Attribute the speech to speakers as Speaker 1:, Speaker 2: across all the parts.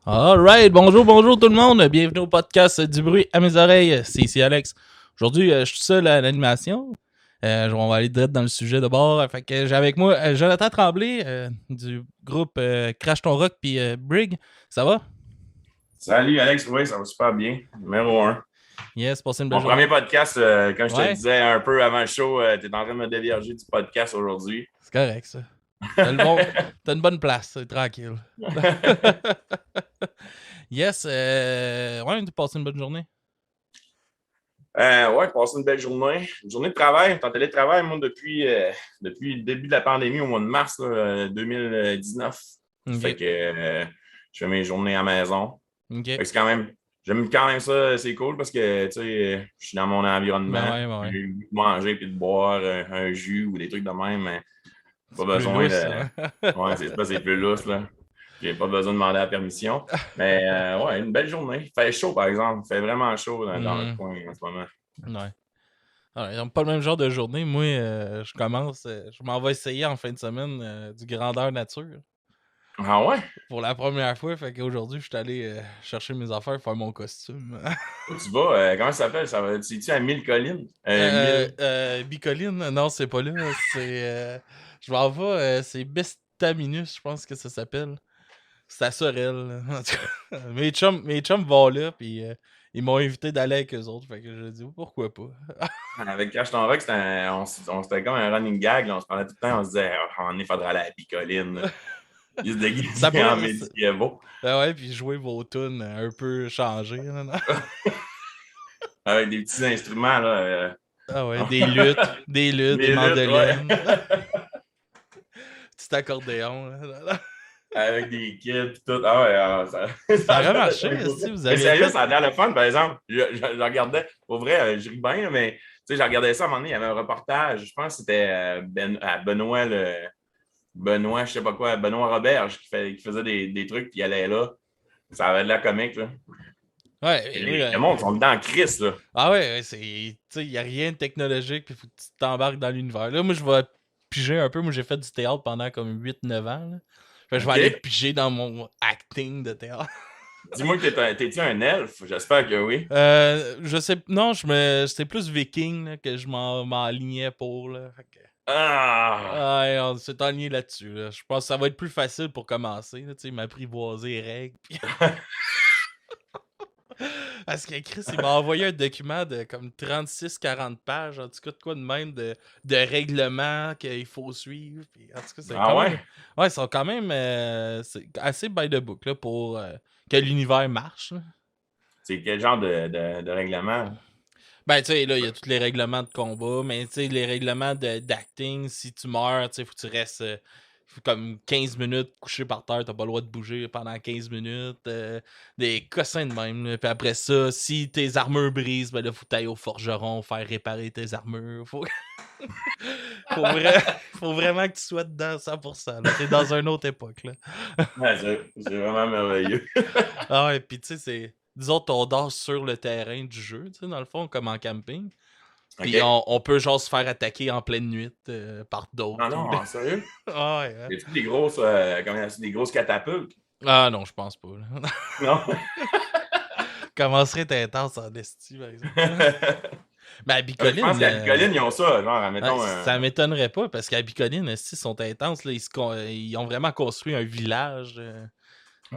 Speaker 1: Alright, bonjour tout le monde, bienvenue au podcast du bruit à mes oreilles, c'est ici Alex. Aujourd'hui, je suis seul à l'animation, on va aller direct dans le sujet de bord, fait que j'ai avec moi Jonathan Tremblay du groupe Crash Ton Rock puis Brig, ça va?
Speaker 2: Salut Alex, oui, ça va super bien. Numéro un.
Speaker 1: Yes, passez une belle
Speaker 2: Mon
Speaker 1: journée.
Speaker 2: premier podcast, comme je te
Speaker 1: Ouais,
Speaker 2: disais un peu avant le show, tu es en train de me dévierger du podcast aujourd'hui.
Speaker 1: c'est correct ça. T'as une bonne place, c'est tranquille. Yes, ouais, tu passes une bonne journée.
Speaker 2: Ouais, passer une belle journée. Une journée de travail, en télétravail, moi, depuis le début de la pandémie, au mois de mars 2019. Fait
Speaker 1: Ok,
Speaker 2: que je fais mes journées à la maison. Fait
Speaker 1: ok.
Speaker 2: que c'est quand même, j'aime quand même ça, c'est cool parce que, tu sais, je suis dans mon
Speaker 1: Ben
Speaker 2: environnement.
Speaker 1: ouais, ben ouais.
Speaker 2: J'ai le goût de manger puis de boire un jus ou des trucs de même, mais pas
Speaker 1: C'est plus
Speaker 2: besoin
Speaker 1: lousse,
Speaker 2: de.
Speaker 1: hein?
Speaker 2: Ouais, c'est ça, c'est plus lousse, là. J'ai pas besoin de demander la permission. Mais ouais, une belle journée. Il fait chaud, par exemple. Il fait vraiment chaud dans le coin en ce moment.
Speaker 1: Ouais. Alors, ils n'ont pas le même genre de journée. Moi, je m'en vais essayer en fin de semaine du grandeur nature
Speaker 2: Ah ouais?
Speaker 1: pour la première fois. Fait qu'aujourd'hui, je suis allé chercher mes affaires, faire mon costume.
Speaker 2: Où tu vas? Comment ça s'appelle? C'est-tu à Mille Collines?
Speaker 1: Bicoline, non, c'est pas là. Je m'en vais, c'est Bestaminus, je pense que ça s'appelle. C'est à Sorel. En tout cas, mes chums vont là, puis ils m'ont invité d'aller avec eux autres. Fait que je dis pourquoi pas.
Speaker 2: Avec Cash Ton Rock, c'était comme un running gag. Là. On se parlait tout le temps. On se disait, ah, il faudrait aller à la Bicoline. Il se
Speaker 1: Ça
Speaker 2: déguisait en
Speaker 1: pourrait.
Speaker 2: Medievo.
Speaker 1: Ah ouais, puis jouer vos tunes un peu changées. Là, non?
Speaker 2: Avec des petits instruments, là.
Speaker 1: Ah ouais, des luttes, des
Speaker 2: Des luttes, ouais.
Speaker 1: mandolines, petit accordéon. Là.
Speaker 2: Avec des kids et tout. Ah ouais, ça
Speaker 1: Ça
Speaker 2: a
Speaker 1: aurait
Speaker 2: l'air d'être
Speaker 1: marché
Speaker 2: un cool.
Speaker 1: si vous
Speaker 2: Mais
Speaker 1: aviez
Speaker 2: sérieux,
Speaker 1: fait.
Speaker 2: ça a l'air le fun, par exemple. Je regardais, pour vrai, je ris bien, mais tu sais, je regardais ça à un moment donné, il y avait un reportage, je pense que c'était à Benoît, Benoît, je sais pas quoi, Benoît Roberge qui faisait des trucs, puis il allait là. Ça avait de la comique, là.
Speaker 1: Ouais, oui,
Speaker 2: Le monde sont dedans en crise, là.
Speaker 1: ah ouais, c'est. Tu sais, il n'y a rien de technologique, puis faut que tu t'embarques dans l'univers. Là, moi, je vais piger un peu. Moi, j'ai fait du théâtre pendant comme 8-9 ans. Là. Fait que je vais aller
Speaker 2: OK?
Speaker 1: piger dans mon acting de théâtre.
Speaker 2: Dis-moi que t'es-tu un elfe? J'espère que oui.
Speaker 1: Je sais. Non, c'était plus viking là, que je m'enlignais pour. Là. Fait que-
Speaker 2: Ah!
Speaker 1: Ouais, on s'est aligné là-dessus. Là. Je pense que ça va être plus facile pour commencer. Là, m'apprivoiser les règles. Parce que Chris, il m'a envoyé un document de comme 36-40 pages, en tout cas de quoi de même, de règlements qu'il faut suivre. Puis, en tout cas, c'est
Speaker 2: Ah
Speaker 1: quand même.
Speaker 2: ouais?
Speaker 1: Ouais, ils sont quand même c'est assez by the book là, pour que l'univers marche. Là.
Speaker 2: C'est quel genre de règlement?
Speaker 1: Ben, tu sais, là, il y a tous les règlements de combat, mais tu sais, les règlements d'acting, si tu meurs, tu sais, faut que tu restes comme 15 minutes couché par terre, t'as pas le droit de bouger pendant 15 minutes. Des cossins de même. Là. Puis après ça, si tes armures brisent, ben là, faut que t'ailles au forgeron faire réparer tes armures. Faut, faut vraiment que tu sois dedans 100%. Là. T'es dans une autre époque. Là.
Speaker 2: Ouais, c'est vraiment merveilleux.
Speaker 1: Ah ouais, puis tu sais, c'est. Disons, on dort sur le terrain du jeu, tu sais, dans le fond, comme en camping. Puis
Speaker 2: OK?
Speaker 1: on peut genre se faire attaquer en pleine nuit par
Speaker 2: Non,
Speaker 1: d'autres.
Speaker 2: non, en sérieux?
Speaker 1: Ah ouais, hein?
Speaker 2: Y a-tu des grosses catapultes?
Speaker 1: Ah non, je pense pas. Là.
Speaker 2: Non?
Speaker 1: Commencerait à être intense en esti, par exemple. Mais à
Speaker 2: Je pense
Speaker 1: Bicoline,
Speaker 2: qu'à Bicoline, ils ont ça, genre, admettons,
Speaker 1: ça m'étonnerait pas parce qu'à Bicoline, esti, ils sont intenses. Là, ils ont vraiment construit un village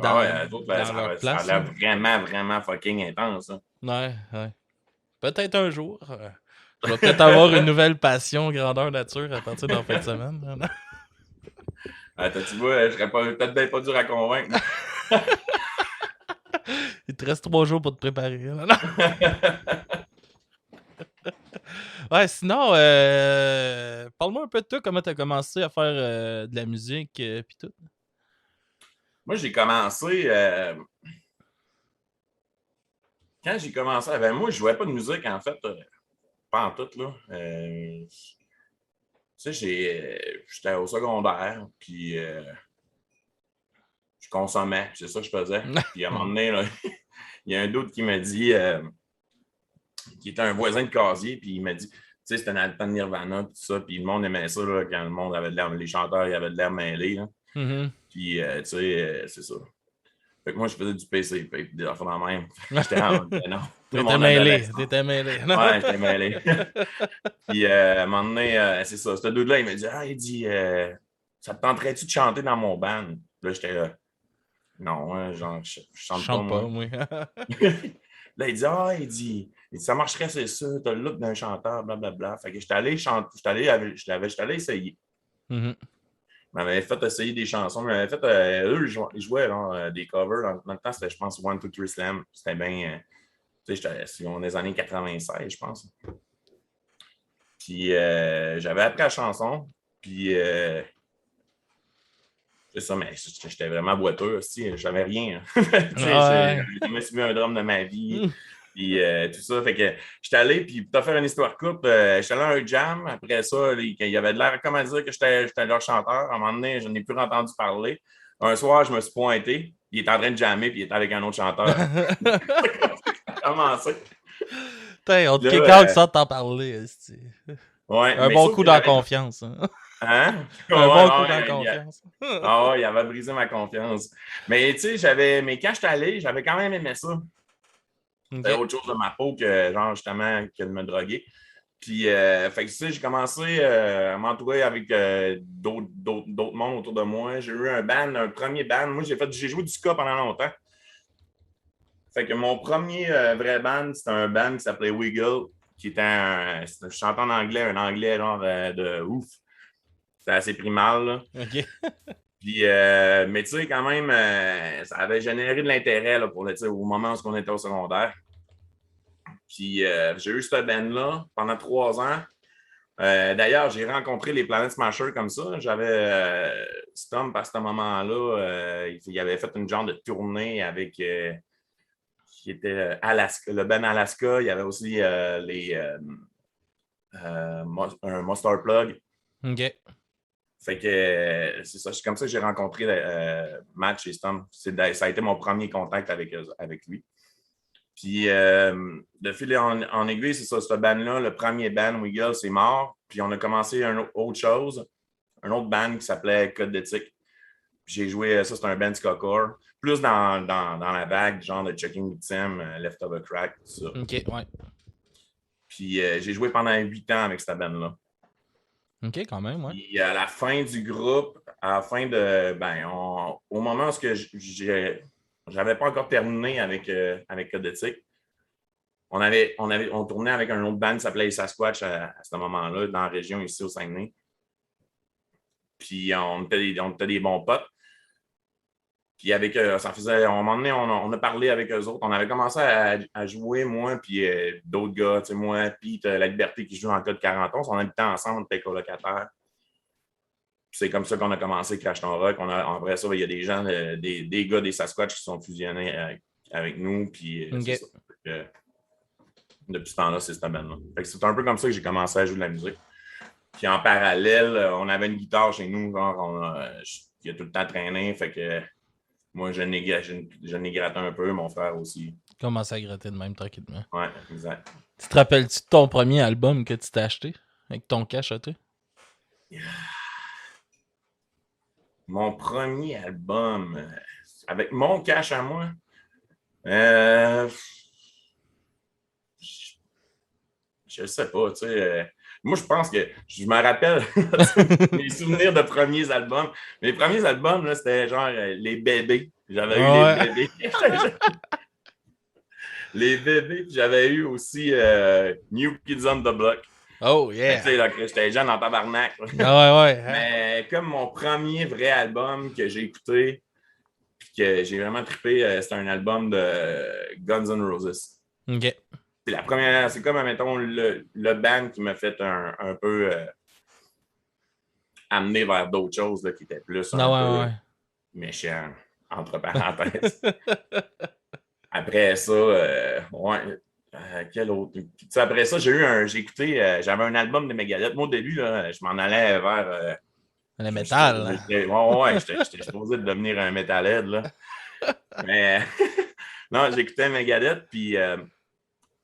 Speaker 2: ah ouais,
Speaker 1: dans leur
Speaker 2: ça a
Speaker 1: place.
Speaker 2: l'air
Speaker 1: Là.
Speaker 2: vraiment, vraiment fucking intense, ça.
Speaker 1: Ouais, ouais. Peut-être un jour. Je vais peut-être avoir une nouvelle passion grandeur nature à partir de la fin de semaine. Là.
Speaker 2: Tu vois, je serais peut-être bien pas dur à convaincre.
Speaker 1: Il te reste 3 jours pour te préparer. Là. Ouais, sinon, parle-moi un peu de toi, comment t'as commencé à faire de la musique pis tout.
Speaker 2: Moi, j'ai commencé, quand j'ai commencé, ben moi, je jouais pas de musique, en fait, pas en tout, là. Tu sais, j'étais au secondaire, puis je consommais, c'est ça que je faisais. Puis à un moment donné, là, il y a un doute qui m'a dit, qui était un voisin de casier, puis il m'a dit, tu sais, c'était dans le temps de Nirvana, tout ça, puis le monde aimait ça, là, quand le monde avait de l'air, les chanteurs, ils avaient de l'air mêlés, là.
Speaker 1: Mhm.
Speaker 2: Puis, tu sais, c'est ça. Fait que moi, je faisais du PCP, des affaires dans la même. J'étais en mode, ben non. Tout
Speaker 1: T'étais
Speaker 2: mon
Speaker 1: mêlé,
Speaker 2: adolescence.
Speaker 1: t'étais mêlé.
Speaker 2: Ouais, j'étais mêlé. Puis, à un moment donné, c'est ça. Ce dude-là, il m'a dit, il dit, ça te tenterait-tu de chanter dans mon band? Là, j'étais là, non, hein, genre, je
Speaker 1: Je
Speaker 2: chante pas,
Speaker 1: chante pas,
Speaker 2: moi.
Speaker 1: moi.
Speaker 2: Là, il dit, ça marcherait, c'est ça, t'as le look d'un chanteur, blablabla. Fait que j'étais allé chanter, j'étais allé essayer.
Speaker 1: Mhm.
Speaker 2: Il m'avait fait essayer des chansons. Il m'avait fait, eux, ils jouaient des covers. Dans le temps, c'était, je pense, One, Two, Three Slam. C'était bien, tu sais, j'étais dans les années 96, je pense. Puis j'avais appris la chanson. Puis c'est ça, mais j'étais vraiment boiteux aussi. J'avais rien. Tu sais,
Speaker 1: Ouais.
Speaker 2: j'ai jamais suivi un drum de ma vie.
Speaker 1: Hmm.
Speaker 2: Puis tout ça. Fait que j'étais allé, puis pour te faire une histoire courte, j'étais allé à un jam. Après ça, il y avait de l'air comme à dire que j'étais leur chanteur. À un moment donné, je n'ai plus entendu parler. Un soir, je me suis pointé. Il était en train de jammer, puis il était avec un autre chanteur. Ça a commencé.
Speaker 1: Putain, on te
Speaker 2: Là,
Speaker 1: kick out sans t'en parler. Esti.
Speaker 2: ouais,
Speaker 1: Un
Speaker 2: mais
Speaker 1: bon
Speaker 2: sauf
Speaker 1: coup
Speaker 2: que
Speaker 1: dans la
Speaker 2: j'avais.
Speaker 1: confiance. Hein?
Speaker 2: Hein? Ouais,
Speaker 1: Un bon coup
Speaker 2: ouais,
Speaker 1: dans la
Speaker 2: il
Speaker 1: confiance.
Speaker 2: ah ouais, il avait brisé ma confiance. Mais tu sais, mais quand j'étais allé, j'avais quand même aimé ça. C'était
Speaker 1: Ok.
Speaker 2: autre chose de ma peau que, genre, justement, que de me droguer. Puis, fait que, tu sais, j'ai commencé à m'entourer avec d'autres mondes autour de moi. J'ai eu un premier band. Moi, j'ai joué du ska pendant longtemps. Fait que mon premier vrai band, c'était un band qui s'appelait Wiggle, qui était je chantais en anglais, un anglais genre de ouf. C'était assez primal, là.
Speaker 1: Ok.
Speaker 2: Puis, mais tu sais, quand même, ça avait généré de l'intérêt là, au moment où on était au secondaire. Puis, j'ai eu cette band-là pendant 3 ans. D'ailleurs, j'ai rencontré les Planet Smashers comme ça. J'avais Stump à ce moment-là. Il avait fait une genre de tournée avec qui était Alaska, le band Alaska. Il y avait aussi un Mustard Plug.
Speaker 1: Ok.
Speaker 2: Fait que c'est ça, c'est comme ça que j'ai rencontré Matt et Stump. Ça a été mon premier contact avec lui. Puis, de fil en aiguille, c'est ça, ce band-là, le premier band, Wiggle, c'est mort. Puis, on a commencé autre chose, un autre band qui s'appelait Code d'éthique. Puis, j'ai joué, ça, c'est un band ska-core, plus dans la vague, genre de Checking Victim, Leftover Crack, tout ça.
Speaker 1: Ok, ouais.
Speaker 2: Puis, j'ai joué pendant 8 ans avec cette band-là.
Speaker 1: Ok, quand même, ouais.
Speaker 2: Puis, à la fin du groupe, à la fin de, au moment où j'avais pas encore terminé avec Code d'éthique, on tournait avec un autre band qui s'appelait Sasquatch à ce moment-là, dans la région ici au Saguenay. Puis on était des bons potes. Puis avec ça faisait. À un moment donné, on a parlé avec eux autres. On avait commencé à jouer, moi, puis d'autres gars, moi, Pete, La Liberté qui joue en cas de 40 ans. On habitait ensemble, on était colocataires. Puis c'est comme ça qu'on a commencé Crash Ton Rock. En vrai, ça, il y a des gens, des gars des Sasquatch qui sont fusionnés avec nous. Puis c'est
Speaker 1: Ok.
Speaker 2: ça. Depuis ce temps-là, c'est cette band-là. C'est un peu comme ça que j'ai commencé à jouer de la musique. Puis en parallèle, on avait une guitare chez nous, genre, qui a tout le temps traîné. Fait que moi, je n'ai gratté un peu, mon frère aussi.
Speaker 1: Commence à gratter de même tranquillement.
Speaker 2: Ouais, exact.
Speaker 1: Tu te rappelles-tu de ton premier album que tu t'es acheté avec ton cash à toi?
Speaker 2: Mon premier album, avec mon cash à moi, euh, je sais pas, tu sais. Moi, je pense que je me rappelle mes souvenirs de premiers albums. Mes premiers albums, là, c'était genre les bébés. J'avais eu les
Speaker 1: Ouais.
Speaker 2: bébés. Les bébés, puis j'avais eu aussi New Kids on the Block.
Speaker 1: Oh,
Speaker 2: Mais tu sais,
Speaker 1: yeah.
Speaker 2: là, que j'étais jeune en tabarnak.
Speaker 1: Ah ouais, ouais. Hein?
Speaker 2: Mais comme mon premier vrai album que j'ai écouté, puis que j'ai vraiment trippé, c'est un album de Guns N' Roses.
Speaker 1: Ok.
Speaker 2: C'est la première, c'est comme, mettons, le band qui m'a fait un peu amener vers d'autres choses là, qui étaient plus un
Speaker 1: Ah
Speaker 2: peu
Speaker 1: ouais,
Speaker 2: méchants, entre parenthèses. Après ça, ouais. Quel autre? Après ça, j'ai écouté, j'avais un album de Megadeth. Moi, au début, là, je m'en allais vers.
Speaker 1: ouais. Le métal.
Speaker 2: J'étais supposé de devenir un metalhead, là. Mais non, j'écoutais Megadeth, puis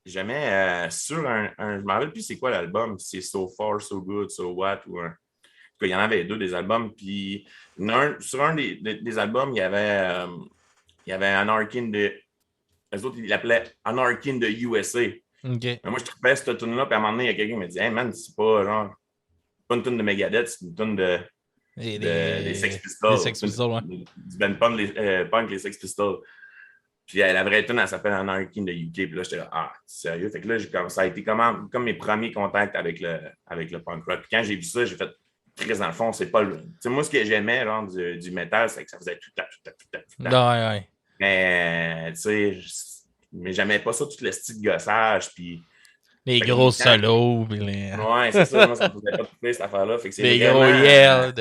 Speaker 2: j'aimais sur je ne me rappelle plus c'est quoi l'album, c'est So Far, So Good, So What, ou un. Il y en avait deux des albums, puis sur un des albums, il y avait il y avait Anarchy in the... Les autres, ils l'appelaient Anarchy in the USA.
Speaker 1: OK.
Speaker 2: Mais moi, je trouvais cette tune là puis à un moment donné, il y a quelqu'un qui m'a dit « Hey man, c'est pas genre... pas une tune de Megadeth, c'est une tune des Sex Pistols.
Speaker 1: Des Sex Pistols, ouais.
Speaker 2: Du band punk, les Sex Pistols. » Puis la vraie tune, elle s'appelle Anarchy in the UK. Puis là, j'étais là, ah, sérieux? Fait que là, ça a été comme mes premiers contacts avec le punk rock. Puis quand j'ai vu ça, j'ai fait, très dans le fond, c'est pas le... Tu sais, moi, ce que j'aimais, genre, du métal, c'est que ça faisait tout le temps.
Speaker 1: Ouais.
Speaker 2: Mais, tu sais, mais j'aimais pas ça, tout le style de gossage, puis...
Speaker 1: Les gros solos, puis les...
Speaker 2: Ouais, c'est ça, moi, ça me faisait pas toucher, cette affaire-là. Fait que c'est
Speaker 1: les
Speaker 2: vraiment...
Speaker 1: gros yeah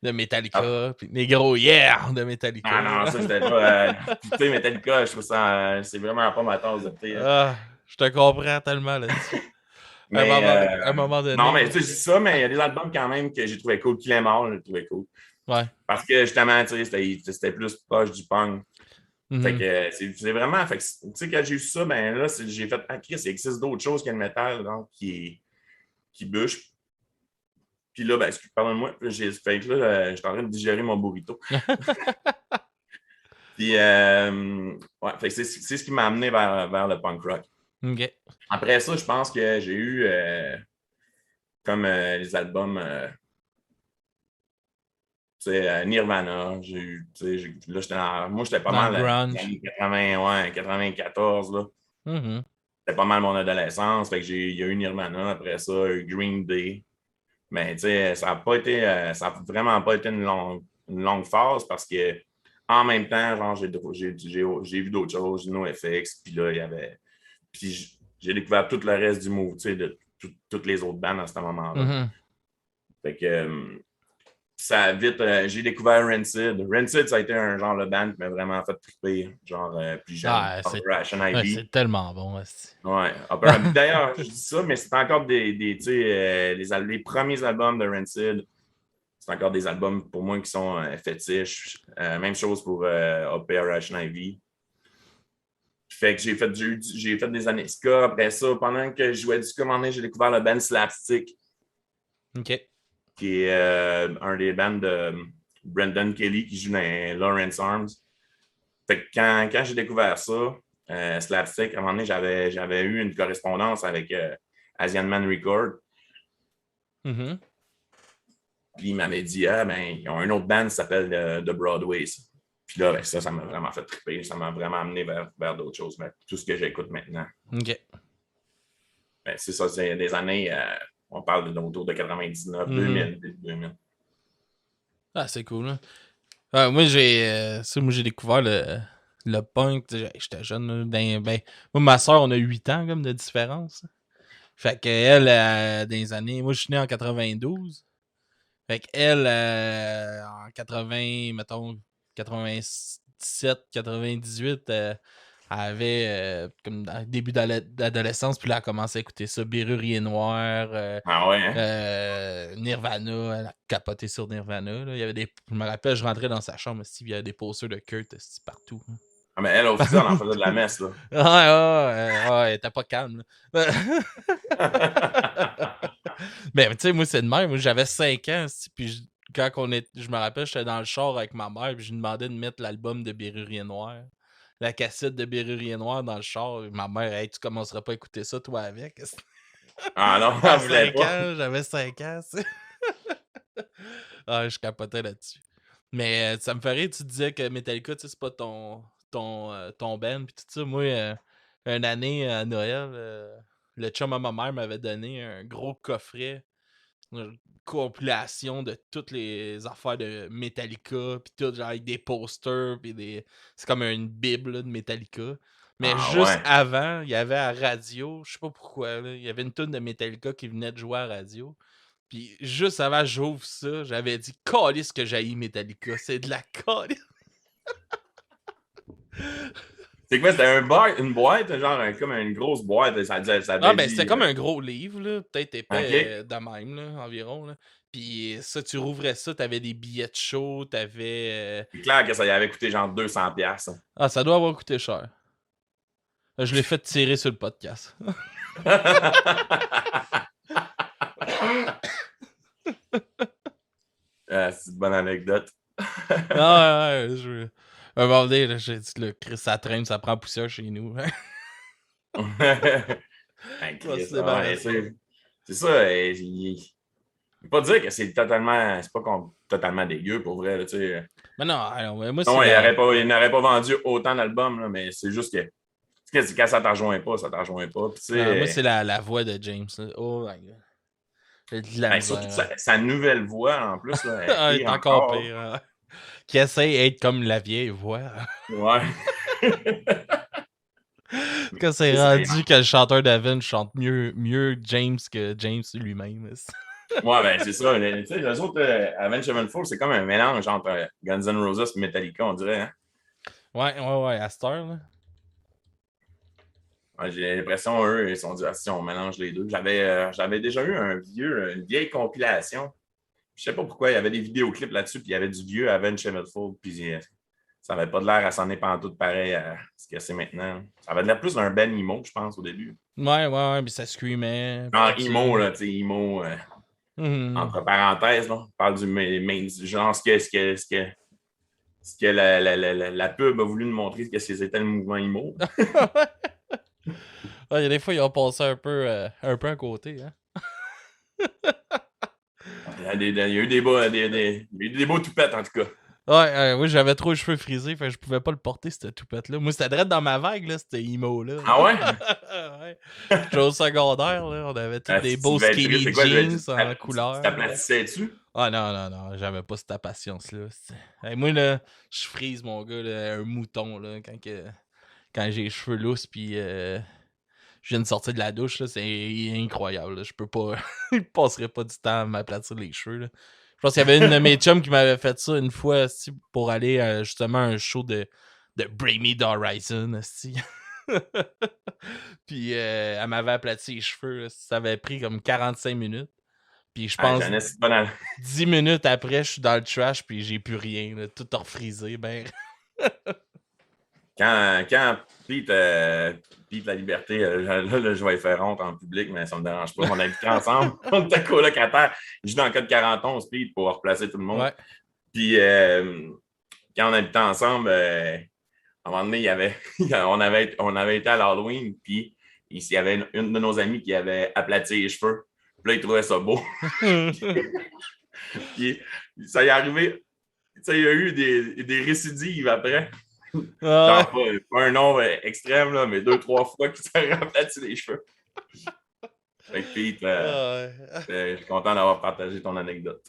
Speaker 1: de Metallica, puis les gros yeah de Metallica.
Speaker 2: Ah non, ça, c'était pas... tu sais, Metallica, je trouve ça... c'est vraiment pas ma tasse de thé.
Speaker 1: Je te comprends tellement là-dessus.
Speaker 2: Mais,
Speaker 1: à un moment donné...
Speaker 2: Non, mais tu sais, je dis ça, mais il y a des albums quand même que j'ai trouvé cool. Kill Em All, j'ai trouvé cool.
Speaker 1: Ouais.
Speaker 2: Parce que justement, tu sais, c'était plus proche du punk. Fait que c'est vraiment... Fait que, tu sais, quand j'ai eu ça, ben là, j'ai fait... Ah, Chris, il existe d'autres choses que le métal, donc, qui bûche. Puis là, ben, pardonne-moi, fait que là, j'étais en train de digérer mon burrito. Puis, ouais, fait que c'est ce qui m'a amené vers le punk rock.
Speaker 1: OK.
Speaker 2: Après ça, je pense que j'ai eu comme les albums Nirvana. J'ai eu, là, moi, j'étais pas
Speaker 1: Dans
Speaker 2: mal
Speaker 1: le grunge.
Speaker 2: dans les 80, 94. Là. C'était pas mal mon adolescence. Fait que il y a eu Nirvana. Après ça, Green Day. Mais tu sais, ça a vraiment pas été une longue phase parce que en même temps, genre, j'ai vu d'autres choses, NoFX, puis là, il y avait. Puis j'ai découvert tout le reste du move, tu sais, de toutes les autres bandes à ce moment-là. Fait que ça a vite. J'ai découvert Rancid. Rancid, ça a été un genre de band qui m'a vraiment fait triper. Genre, plus jeune.
Speaker 1: Operation Ivy. C'est tellement bon.
Speaker 2: Ouais. D'ailleurs, je dis ça, mais c'est encore les premiers albums de Rancid. C'est encore des albums pour moi qui sont fétiches. Même chose pour Operation Ivy. Fait que j'ai fait des années ska. Après ça, pendant que je jouais du ska, j'ai découvert le band Slapstick.
Speaker 1: OK.
Speaker 2: Qui est un des bands de Brendan Kelly qui joue dans Lawrence Arms. Fait que quand j'ai découvert ça, Slapstick, à un moment donné, j'avais eu une correspondance avec Asian Man Record. Puis il m'avait dit, ils ont un autre band qui s'appelle The Broadways. Puis là, ça m'a vraiment fait triper. Ça m'a vraiment amené vers d'autres choses. Mais tout ce que j'écoute maintenant.
Speaker 1: OK.
Speaker 2: Ben, c'est ça, c'est des années, on parle autour de 99, 2000.
Speaker 1: Ah, c'est cool. Hein? Moi, j'ai découvert le punk. J'étais jeune. Moi, ma soeur, on a 8 ans comme de différence. Fait qu'elle, dans les années... Moi, je suis né en 92. Fait qu'elle, en 80, mettons, 97, 98, elle avait comme début d'adolescence, puis là, elle a commencé à écouter ça, Bérurier Noir, Nirvana, elle a capoté sur Nirvana. Là. Il y avait je me rappelle, je rentrais dans sa chambre, il y avait des posters de Kurt partout. Hein.
Speaker 2: Ah, mais elle aussi, elle en faisait de la messe, là.
Speaker 1: Ouais, elle était pas calme. Mais tu sais, moi, c'est de même. Moi, j'avais 5 ans, puis quand je me rappelle, j'étais dans le char avec ma mère, puis je lui demandais de mettre l'album de Bérurier Noir. La cassette de Bérurier Noir dans le char. Ma mère, hey, tu commenceras pas à écouter ça, toi, avec.
Speaker 2: Ah non, elle voulait pas.
Speaker 1: J'avais 5 ans, je capotais là-dessus. Mais ça me ferait, tu disais que Metallica, tu sais, c'est pas ton band, puis tout ça. Moi, une année à Noël, le chum à ma mère m'avait donné un gros coffret, une compilation de toutes les affaires de Metallica, puis tout, genre avec des posters, puis c'est comme une bible là, de Metallica. Mais avant, il y avait à radio, je sais pas pourquoi, là, il y avait une tune de Metallica qui venait de jouer à radio. Puis juste avant j'ouvre ça, j'avais dit « Calisse que j'haïs Metallica, c'est de la calisse! »
Speaker 2: C'est quoi, c'était une boîte, genre comme une grosse boîte.
Speaker 1: C'était comme un gros livre, là, peut-être épais de même, là, environ. Là. Puis ça, tu rouvrais ça, t'avais des billets de show, t'avais...
Speaker 2: C'est clair que ça y avait coûté genre 200$.
Speaker 1: Ah, ça doit avoir coûté cher. Je l'ai fait tirer sur le podcast.
Speaker 2: C'est une bonne anecdote.
Speaker 1: Ah, Un moment donné, là, j'ai dit, là, Chris, ça traîne, ça prend poussière chez nous.
Speaker 2: Ben,
Speaker 1: On va
Speaker 2: Chris,
Speaker 1: se
Speaker 2: ouais,
Speaker 1: débarrasser.
Speaker 2: c'est ça. Je peux pas dire que c'est totalement. C'est pas totalement dégueu pour vrai. Là, tu sais.
Speaker 1: Mais non, alors, moi, c'est
Speaker 2: Non,
Speaker 1: la.
Speaker 2: il n'aurait pas vendu autant d'albums, là, mais c'est juste que quand ça ne rejoint pas, ça ne rejoint pas. Puis, tu
Speaker 1: Non, moi, c'est
Speaker 2: sais,
Speaker 1: la voix de James. Là. Oh my god. J'ai de la
Speaker 2: ben, surtout
Speaker 1: misère.
Speaker 2: sa nouvelle voix, en plus, là, est
Speaker 1: Elle est
Speaker 2: pire
Speaker 1: encore
Speaker 2: encore.
Speaker 1: pire. Hein. Qui essaie d'être comme la vieille voix.
Speaker 2: Ouais.
Speaker 1: Quand c'est
Speaker 2: Ça,
Speaker 1: rendu que le chanteur d'Avenge chante mieux James que James lui-même.
Speaker 2: ouais, ben, c'est ça. Tu sais, les autres, Avenged Sevenfold, c'est comme un mélange entre Guns N' Roses et Metallica, on dirait. Hein?
Speaker 1: Ouais, à cette heure, là.
Speaker 2: Ouais, j'ai l'impression, eux, ils sont dit, ah, si on mélange les deux. J'avais déjà eu une vieille compilation. Je sais pas pourquoi, il y avait des vidéoclips là-dessus, puis il y avait du vieux Avenged Sevenfold, puis ça avait pas de l'air à s'en est pas tout pareil à ce que c'est maintenant. Ça avait l'air plus d'un band emo, je pense, au début.
Speaker 1: Ouais, puis ça screamait.
Speaker 2: Genre
Speaker 1: Tout ça.
Speaker 2: emo, là, tu sais, emo, entre parenthèses, là. On parle du main, genre ce que la pub a voulu nous montrer, c'est que c'était le mouvement emo.
Speaker 1: Il y a des fois, ils ont passé un peu à côté. Hein?
Speaker 2: Il y a eu des beaux toupettes, en tout cas.
Speaker 1: Oui, j'avais trop les cheveux frisés, fait que je pouvais pas le porter, cette toupette-là. Moi, c'était direct dans ma vague, là, c'était emo-là.
Speaker 2: Ah ouais?
Speaker 1: Ouais. J'étais au secondaire, là, on avait tous des beaux skinny jeans en couleur.
Speaker 2: T'aplatissais dessus?
Speaker 1: Ah non, j'avais pas cette patience-là. Hey, moi, là, je frise, mon gars, là, un mouton, là, quand j'ai les cheveux lousses, puis je viens de sortir de la douche, là, c'est incroyable. Là. Je peux pas... je passerais pas du temps à m'aplatir les cheveux, là. Je pense qu'il y avait une de mes chums qui m'avait fait ça une fois aussi, pour aller justement à un show de Bring Me the Horizon. Aussi. Puis elle m'avait aplati les cheveux. Là. Ça avait pris comme 45 minutes. Puis je pense 10 minutes après, je suis dans le trash puis j'ai plus rien. Là, tout refrisé. Ben...
Speaker 2: Quand Pete la liberté, là, je vais lui faire honte en public, mais ça ne me dérange pas. On habitait ensemble. On était colocataires. Je joue dans le code 41, Pete, pour replacer tout le monde.
Speaker 1: Ouais.
Speaker 2: Puis quand on habitait ensemble, à un moment donné, on avait été à l'Halloween, puis il y avait une de nos amies qui avait aplati les cheveux. Puis là, il trouvait ça beau. Puis ça y est arrivé. Il y a eu des récidives après. Genre, pas un nombre extrême, là, mais 2-3 fois qu'il s'est aplati les cheveux. Fait que Pete, je suis content d'avoir partagé ton anecdote.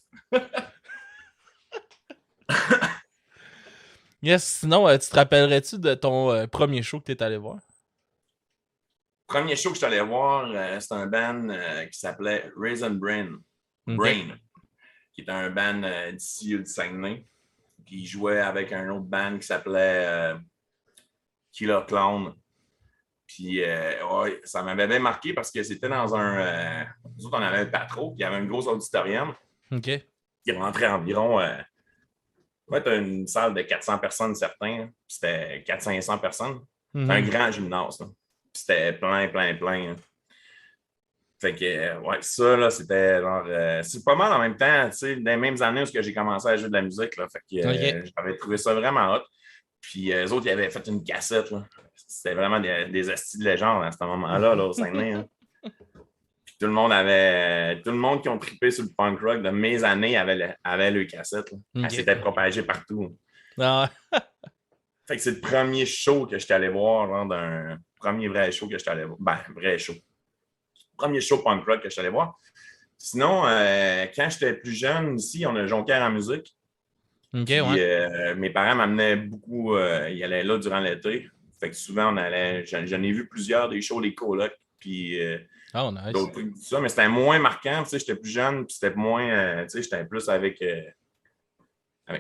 Speaker 1: Yes, sinon, tu te rappellerais-tu de ton premier show que tu es allé voir?
Speaker 2: Premier show que je suis allé voir, c'est un band qui s'appelait Raisin Brain. Brain, qui est un band d'ici du Saguenay. Qui jouait avec un autre band qui s'appelait Killer Clown. Puis, ouais, ça m'avait bien marqué parce que c'était dans un. Nous autres, on avait un patro, puis il y avait un gros auditorium.
Speaker 1: OK.
Speaker 2: Qui rentrait environ. Ouais, une salle de 400 personnes, certains. C'était 400-500 personnes. C'était un grand gymnase. Là. Puis c'était plein. Hein. Fait que, ouais, ça, là, c'était genre. C'est pas mal en même temps, tu sais, dans les mêmes années où j'ai commencé à jouer de la musique, là. Fait que j'avais trouvé ça vraiment hot. Puis, eux autres, ils avaient fait une cassette, là. C'était vraiment des astis de légende à ce moment-là, là, au Saguenay. Hein. Puis, tout le monde qui ont trippé sur le punk rock de mes années avait le cassette, là. Elle s'était propagée partout.
Speaker 1: Ah.
Speaker 2: Fait que c'est le premier show que j'étais allé voir, genre, d'un premier vrai show que j'étais allé voir. Ben, vrai show. Premier show punk rock que je suis allé voir. Sinon, quand j'étais plus jeune, ici, on a Jonquière en musique.
Speaker 1: Okay, puis,
Speaker 2: mes parents m'amenaient beaucoup, ils allaient là durant l'été. Fait que souvent, on allait. J'en ai vu plusieurs des shows, les colocs, puis
Speaker 1: nice.
Speaker 2: d'autres trucs, tout ça, mais c'était moins marquant. Tu sais, j'étais plus jeune, puis c'était moins. Tu sais, j'étais plus avec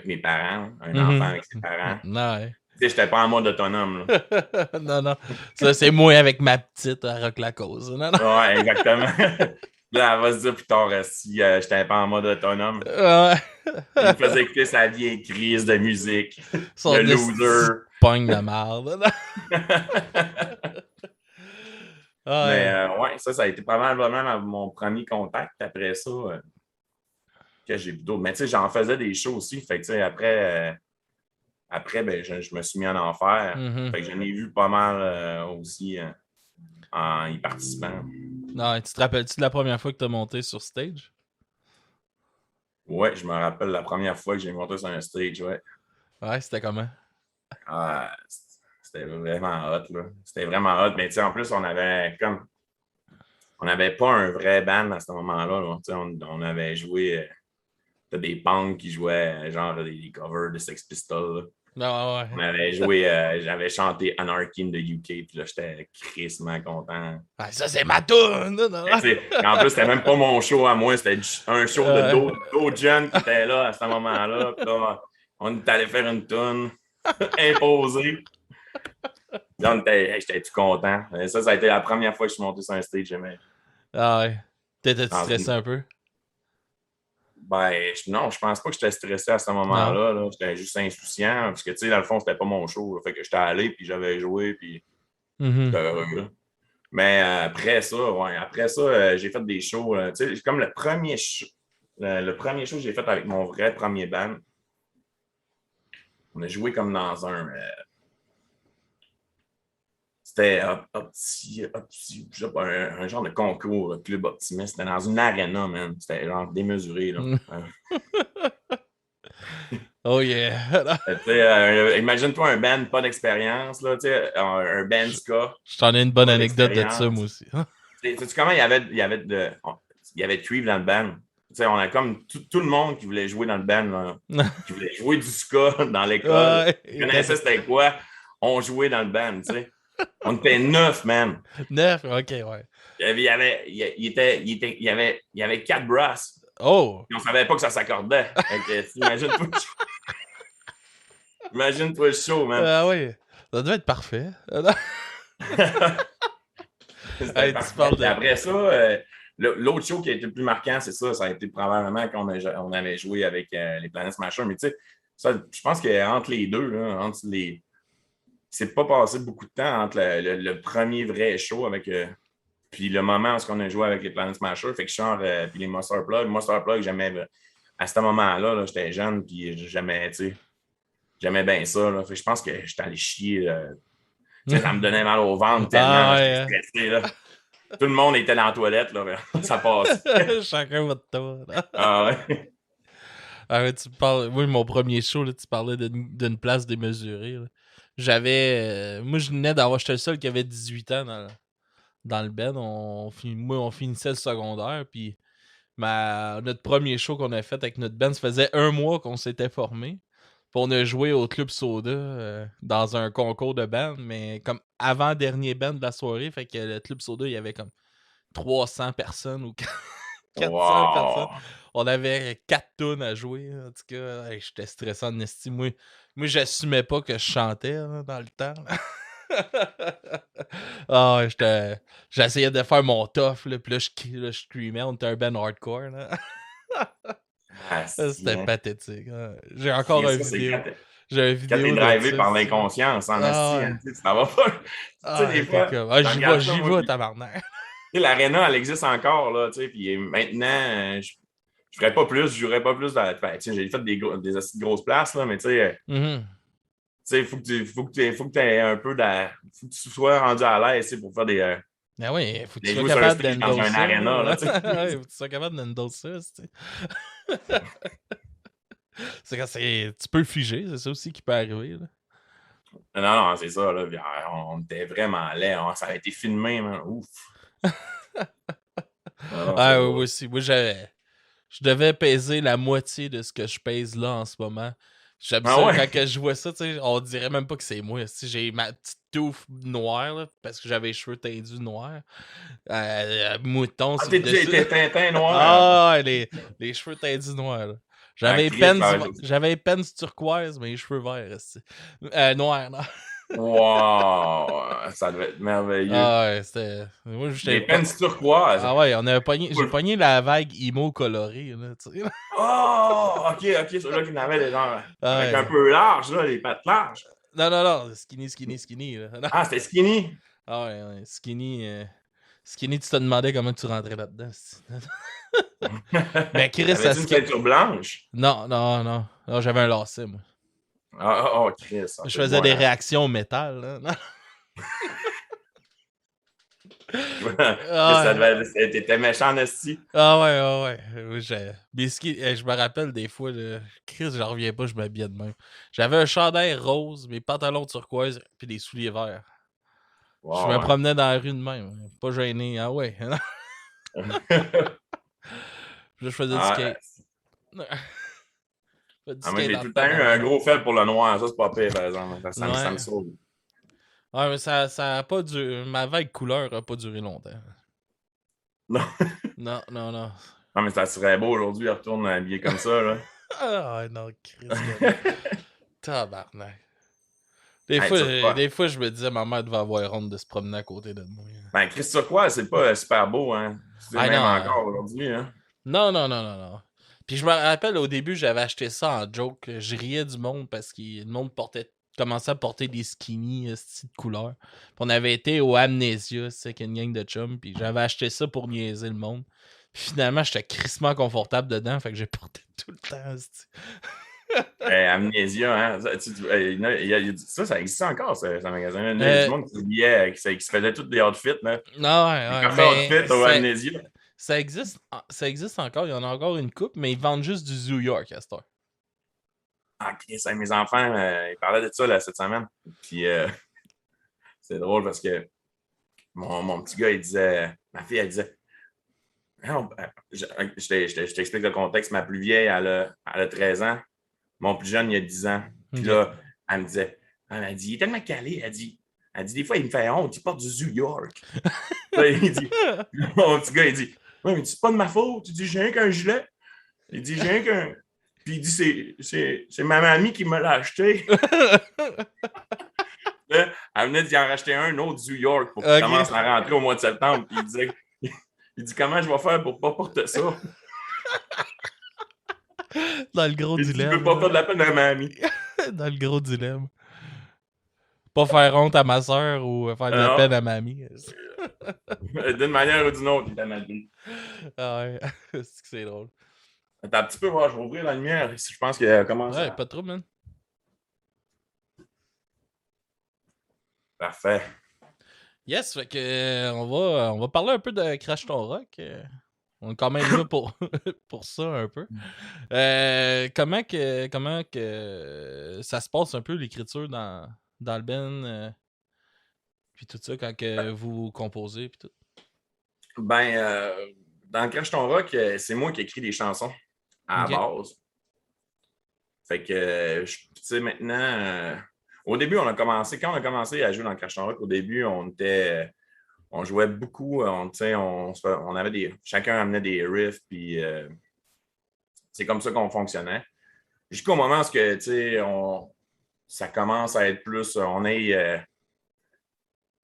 Speaker 2: mes parents, un enfant avec ses parents.
Speaker 1: Ouais.
Speaker 2: Tu sais, j'étais pas en mode autonome. Là.
Speaker 1: non. Ça, c'est moi avec ma petite à Rock la Cause. Non.
Speaker 2: Ouais, exactement. Là, elle va se dire plus tard si j'étais pas en mode autonome. Il me faisait écouter sa vieille crise de musique. Le loser.
Speaker 1: Pogne de merde.
Speaker 2: Mais ouais, ça a été pas mal vraiment mon premier contact. Après ça, que j'ai vu d'autres. Mais tu sais, j'en faisais des shows aussi. Fait que tu sais, après, après, ben, je me suis mis en enfer.
Speaker 1: Mhm.
Speaker 2: Fait que j'en ai vu pas mal aussi en y participant.
Speaker 1: Non, tu te rappelles-tu de la première fois que tu as monté sur stage?
Speaker 2: Ouais, je me rappelle la première fois que j'ai monté sur un stage, ouais.
Speaker 1: Ouais, c'était comment?
Speaker 2: Ah, c'était vraiment hot, là. C'était vraiment hot. Mais tu sais, en plus, on n'avait pas un vrai band à ce moment-là. Là. Tu sais, on avait joué. T'as des punks qui jouaient genre des covers de Sex Pistols. Là.
Speaker 1: Non,
Speaker 2: On
Speaker 1: ouais.
Speaker 2: avait joué, j'avais chanté Anarchy in the UK, puis là, j'étais crissement content.
Speaker 1: Ouais, ça, c'est ma toune! Non, non.
Speaker 2: Tu sais, en plus, c'était même pas mon show à moi, c'était un show de
Speaker 1: Euh,
Speaker 2: d'autres jeunes qui étaient là à ce moment-là. Puis là, on est allé faire une tune imposée. Là, j'étais tout content. Et ça a été la première fois que je suis monté sur un stage.
Speaker 1: ah ouais. T'étais-tu
Speaker 2: Dans
Speaker 1: stressé
Speaker 2: une...
Speaker 1: un peu?
Speaker 2: Ben, non, je pense pas que j'étais stressé à ce
Speaker 1: Non.
Speaker 2: moment-là. Là. J'étais juste insouciant. Parce que, tu sais, dans le fond, c'était pas mon show. Là. Fait que j'étais allé, puis j'avais joué, puis
Speaker 1: Mhm.
Speaker 2: j'étais heureux. Là. Mais après ça, ouais, j'ai fait des shows. Tu sais, comme le premier show. Le premier show que j'ai fait avec mon vrai premier band, on a joué comme dans c'était je sais pas, un genre de concours, là, Club Optimiste. C'était dans une arena, man. C'était genre démesuré. Là.
Speaker 1: Oh yeah!
Speaker 2: Tu sais, imagine-toi un band pas d'expérience, là, tu sais, un band ska,
Speaker 1: Je t'en ai une bonne
Speaker 2: pas
Speaker 1: anecdote de ça, moi
Speaker 2: d'expérience.
Speaker 1: aussi.
Speaker 2: Sais-tu comment il y avait Tweeve dans le band? Tu sais, on a comme tout le monde qui voulait jouer dans le band, là, qui voulait jouer du ska dans l'école,
Speaker 1: Ouais,
Speaker 2: qui connaissait c'était quoi, on jouait dans le band, tu sais. On était 9, man.
Speaker 1: 9? Ok, ouais.
Speaker 2: Il y avait 4 brasses.
Speaker 1: Oh!
Speaker 2: On savait pas que ça s'accordait. Imagine-toi le show, man.
Speaker 1: Ah oui. Ça doit être parfait.
Speaker 2: C'était
Speaker 1: Hey, tu
Speaker 2: parfait.
Speaker 1: parles
Speaker 2: Puis
Speaker 1: de.
Speaker 2: après ça, l'autre show qui a été le plus marquant, c'est ça. Ça a été probablement on avait joué avec les Planet Smashers. Mais tu sais, je pense qu'entre les deux, là, c'est pas passé beaucoup de temps entre le premier vrai show avec. Puis le moment où on a joué avec les Planet Smashers. Fait que puis les Monster Plug. Monster Plug, j'aimais. À ce moment-là, là, j'étais jeune, puis j'aimais, tu sais, j'aimais bien ça. Là. Fait que je pense que j'étais allé chier. Ça me donnait mal au ventre tellement
Speaker 1: Ah
Speaker 2: là, j'étais
Speaker 1: ouais.
Speaker 2: stressé. Là. Tout le monde était dans la toilette, là, ça passe.
Speaker 1: Chacun votre tour.
Speaker 2: Ah ouais.
Speaker 1: Ah ouais, tu parles. Oui, mon premier show, là, tu parlais d'une place démesurée. Là. Moi, je venais d'avoir. J'étais le seul qui avait 18 ans dans le bed. Moi, on finissait le secondaire. Puis notre premier show qu'on a fait avec notre band, ça faisait 1 mois qu'on s'était formé. Puis on a joué au Club Soda dans un concours de band, mais comme avant-dernier band de la soirée, fait que le Club Soda, il y avait comme 300 personnes ou 400 personnes.
Speaker 2: Wow.
Speaker 1: On avait 4 tunes à jouer. En tout cas, hey, j'étais stressant en estime. Moi, j'assumais pas que je chantais là, dans le temps. Ah, j'essayais de faire mon tough, là, puis là, je screamais. On était un band hardcore. Là.
Speaker 2: Ah,
Speaker 1: C'était
Speaker 2: hein.
Speaker 1: pathétique. Hein. J'ai encore une
Speaker 2: Ça, c'est
Speaker 1: vidéo. J'ai une
Speaker 2: quand t'es
Speaker 1: vidéo de
Speaker 2: drivé
Speaker 1: ça.
Speaker 2: par l'inconscience en asti,
Speaker 1: Ah
Speaker 2: hein,
Speaker 1: ouais.
Speaker 2: tu sais, ça va pas. Tu sais,
Speaker 1: Ah,
Speaker 2: des
Speaker 1: t'es
Speaker 2: fois,
Speaker 1: comme. Ah,
Speaker 2: tu
Speaker 1: j'y
Speaker 2: regardes
Speaker 1: vais,
Speaker 2: ça,
Speaker 1: j'y
Speaker 2: moi,
Speaker 1: vais,
Speaker 2: puis,
Speaker 1: tabarnak.
Speaker 2: tu sais, l'aréna, elle existe encore, là, tu sais, puis maintenant, je ferais pas plus, je jouerais pas plus dans tu sais, j'ai fait des assez grosses places, là, mais tu sais,
Speaker 1: Mhm.
Speaker 2: il faut que tu aies un peu faut que tu sois rendu à l'aise, tu sais, pour faire
Speaker 1: Ben oui, faut que tu
Speaker 2: des
Speaker 1: sois
Speaker 2: jouer sur un
Speaker 1: capable
Speaker 2: stage dans
Speaker 1: d'handle
Speaker 2: un
Speaker 1: ça.
Speaker 2: aréna, là,
Speaker 1: Là.
Speaker 2: tu sais.
Speaker 1: Ouais, faut que tu sois capable d'handle ça. C'est quand tu peux le figer, c'est ça aussi qui peut arriver. Là.
Speaker 2: Non, non, c'est ça, là. Puis, on était vraiment laid. Ça a été filmé, man. Ouf. Non, non, c'était
Speaker 1: Ah oui,
Speaker 2: drôle.
Speaker 1: moi aussi. Je devais peser la moitié de ce que je pèse là en ce moment. J'aime
Speaker 2: Ah
Speaker 1: ça,
Speaker 2: ouais?
Speaker 1: quand que je vois ça, tu sais, on dirait même pas que c'est moi. Si j'ai ma petite touffe noire, là, parce que j'avais les cheveux tendus noirs. Mouton
Speaker 2: Ah,
Speaker 1: sur le dessus.
Speaker 2: t'es Tintin noir.
Speaker 1: Ah, ouais, les cheveux tendus noirs. Là.
Speaker 2: Ah,
Speaker 1: J'avais
Speaker 2: Chris,
Speaker 1: j'avais les pens turquoise, mais les cheveux verts. Noirs, non.
Speaker 2: wow! Ça devait être merveilleux.
Speaker 1: Ah ouais, c'était. Moi, j'étais
Speaker 2: Les
Speaker 1: pas.
Speaker 2: pens turquoises.
Speaker 1: Ah ouais, j'ai pogné la vague emo colorée, là, tu sais.
Speaker 2: Oh! OK, ceux-là qui n'avaient des gens
Speaker 1: Ah
Speaker 2: avec un
Speaker 1: ouais.
Speaker 2: peu large, là, les pattes larges.
Speaker 1: Non, non, non, skinny, là. Non.
Speaker 2: Ah, c'était skinny.
Speaker 1: Ah ouais, skinny, tu te demandais comment tu rentrais là-dedans. Mais Chris, ça
Speaker 2: T'avais-tu
Speaker 1: se.
Speaker 2: une ceinture blanche?
Speaker 1: Non, j'avais un lacet, moi.
Speaker 2: Oh, Chris.
Speaker 1: Je faisais des réactions au métal. Là.
Speaker 2: T'étais méchant, Nasty.
Speaker 1: Ah ouais. Biscuit, je me rappelle des fois, là, Chris, j'en reviens pas, je m'habillais de même. J'avais un chandail rose, mes pantalons turquoise, puis des souliers verts. Je me
Speaker 2: Wow,
Speaker 1: promenais dans la rue de même. Pas gêné. Ah ouais. Je faisais du skate.
Speaker 2: Moi, j'ai tout le temps eu un gros faible pour le noir. Ça, c'est pas pire, par exemple. Ça me sauve.
Speaker 1: Ouais, mais ça a pas duré. Ma vague couleur a pas duré longtemps.
Speaker 2: Non.
Speaker 1: Non.
Speaker 2: Non, mais ça serait beau aujourd'hui, il retourne habillé comme ça, là.
Speaker 1: Ah non, Chris. Tabarnak. Des fois, je me disais, ma mère devait avoir honte de se promener à côté de moi.
Speaker 2: Ben, Chris Turquoise, c'est pas super beau, hein. C'est même encore aujourd'hui, hein.
Speaker 1: Non. Puis je me rappelle, au début, j'avais acheté ça en joke. Je riais du monde parce que le monde commençait à porter des skinny, de couleur. Puis on avait été au Amnesia, c'est une gang de chums, puis j'avais acheté ça pour niaiser le monde. Puis finalement, j'étais crissement confortable dedans, fait que j'ai porté tout le temps.
Speaker 2: Amnésia, hein. Ça existe encore, ce magasin. Il y a du monde qui se faisait tous des outfits, là.
Speaker 1: Non,
Speaker 2: Des outfits au Amnésia.
Speaker 1: Ça existe encore, il y en a encore une coupe, mais ils vendent juste du Zoo York à cette heure.
Speaker 2: Ah, Chris, mes enfants, ils parlaient de ça là, cette semaine. Puis c'est drôle parce que mon petit gars, il disait, ma fille, elle disait, je t'explique le contexte, ma plus vieille, elle a 13 ans, mon plus jeune, il a 10 ans. Puis là, elle me disait, elle dit, il est tellement calé, elle dit, des fois, il me fait honte, il porte du Zoo York. Là, il dit, mon petit gars, il dit, ouais, mais c'est pas de ma faute, il dit, j'ai rien qu'un gilet. Il dit, j'ai rien qu'un. Puis il dit, c'est ma mamie qui me l'a acheté. Là, elle venait d'y en racheter un autre Zoo York pour qu'il commence à rentrer au mois de septembre. Puis il dit, comment je vais faire pour pas porter ça?
Speaker 1: Dans le gros dilemme.
Speaker 2: Je peux pas faire de la peine à mamie.
Speaker 1: Dans le gros dilemme. Pas faire honte à ma soeur ou faire de la peine à mamie.
Speaker 2: D'une manière ou d'une autre, il t'a mal dit.
Speaker 1: Ah ouais, c'est drôle.
Speaker 2: Attends un petit peu, je vais ouvrir la lumière ici. Je pense qu'elle commence.
Speaker 1: Ouais, pas de trouble, man.
Speaker 2: Parfait.
Speaker 1: Yes, fait que on va parler un peu de Crash Ton Rock. On est quand même là pour ça un peu. Comment que ça se passe un peu l'écriture dans le band puis tout ça quand que vous composez puis tout?
Speaker 2: Ben dans Crash Ton Rock, c'est moi qui écris les chansons à la base. Fait que tu sais maintenant au début quand on a commencé à jouer dans Crash Ton Rock, au début on jouait beaucoup, on avait chacun amenait des riffs, puis c'est comme ça qu'on fonctionnait. Jusqu'au moment où ça commence à être plus,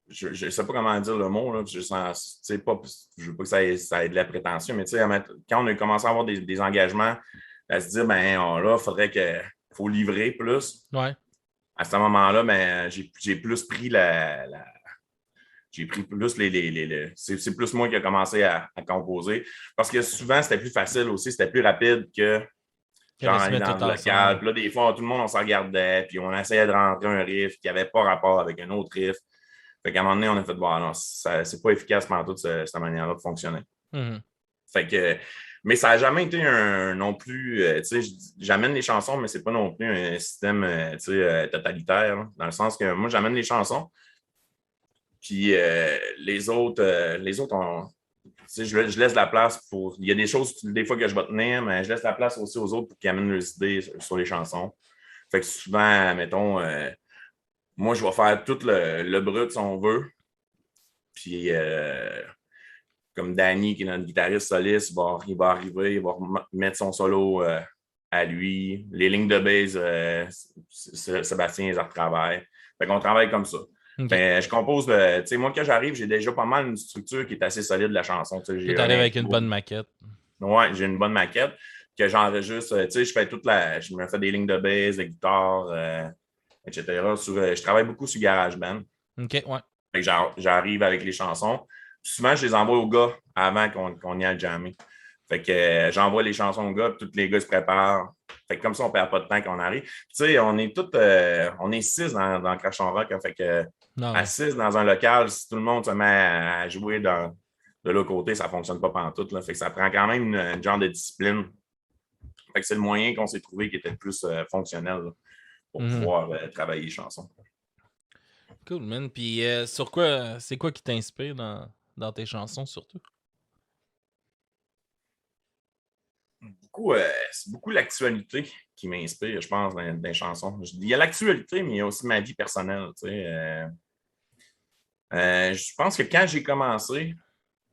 Speaker 2: je ne sais pas comment dire le mot, là, je veux pas que ça ait de la prétention, mais quand on a commencé à avoir des engagements, à se dire, là, il faut livrer plus.
Speaker 1: Ouais.
Speaker 2: À ce moment-là, j'ai plus pris j'ai pris plus c'est plus moi qui ai commencé à composer. Parce que souvent, c'était plus facile aussi, c'était plus rapide que genre aller dans le local. Puis là, des fois, tout le monde, on s'en regardait, puis on essayait de rentrer un riff qui n'avait pas rapport avec un autre riff. Fait qu'à un moment donné, on a fait, non, c'est pas efficace pendant toute cette manière-là de fonctionner.
Speaker 1: Mm-hmm.
Speaker 2: Fait que, mais ça n'a jamais été non plus, j'amène les chansons, mais c'est pas non plus un système, totalitaire, hein, dans le sens que moi, j'amène les chansons, puis les autres, je laisse la place pour. Il y a des choses, des fois, que je vais tenir, mais je laisse la place aussi aux autres pour qu'ils amènent leurs idées sur les chansons. Fait que souvent, mettons, moi, je vais faire tout le brut si on veut. Puis, comme Danny, qui est notre guitariste soliste, il va arriver, il va mettre son solo à lui. Les lignes de base, Sébastien les retravaille. Fait qu'on travaille comme ça. Okay. Je compose, moi, quand j'arrive, j'ai déjà pas mal une structure qui est assez solide de la chanson.
Speaker 1: Tu arrives avec une bonne maquette.
Speaker 2: Ouais, j'ai une bonne maquette que j'enregistre. Je me fais des lignes de base, de guitare, etc. Je travaille beaucoup sur GarageBand.
Speaker 1: OK, ouais.
Speaker 2: Fait que j'arrive avec les chansons. Souvent, je les envoie aux gars avant qu'on y aille jammer. Fait que j'envoie les chansons aux gars, puis tous les gars se préparent. Fait que comme ça, on perd pas de temps quand on arrive. Tu sais, on est tous, on est 6 dans Crash on Rock. Hein, fait que à 6 dans un local, si tout le monde se met à jouer de l'autre côté, ça fonctionne pas pantoute. Là. Fait que ça prend quand même une genre de discipline. Fait que c'est le moyen qu'on s'est trouvé qui était le plus fonctionnel là, pour pouvoir travailler les chansons.
Speaker 1: Cool, man. Puis sur quoi, c'est quoi qui t'inspire dans tes chansons, surtout?
Speaker 2: C'est beaucoup l'actualité qui m'inspire, je pense, dans les chansons. Il y a l'actualité, mais il y a aussi ma vie personnelle. Tu sais, je pense que quand j'ai commencé,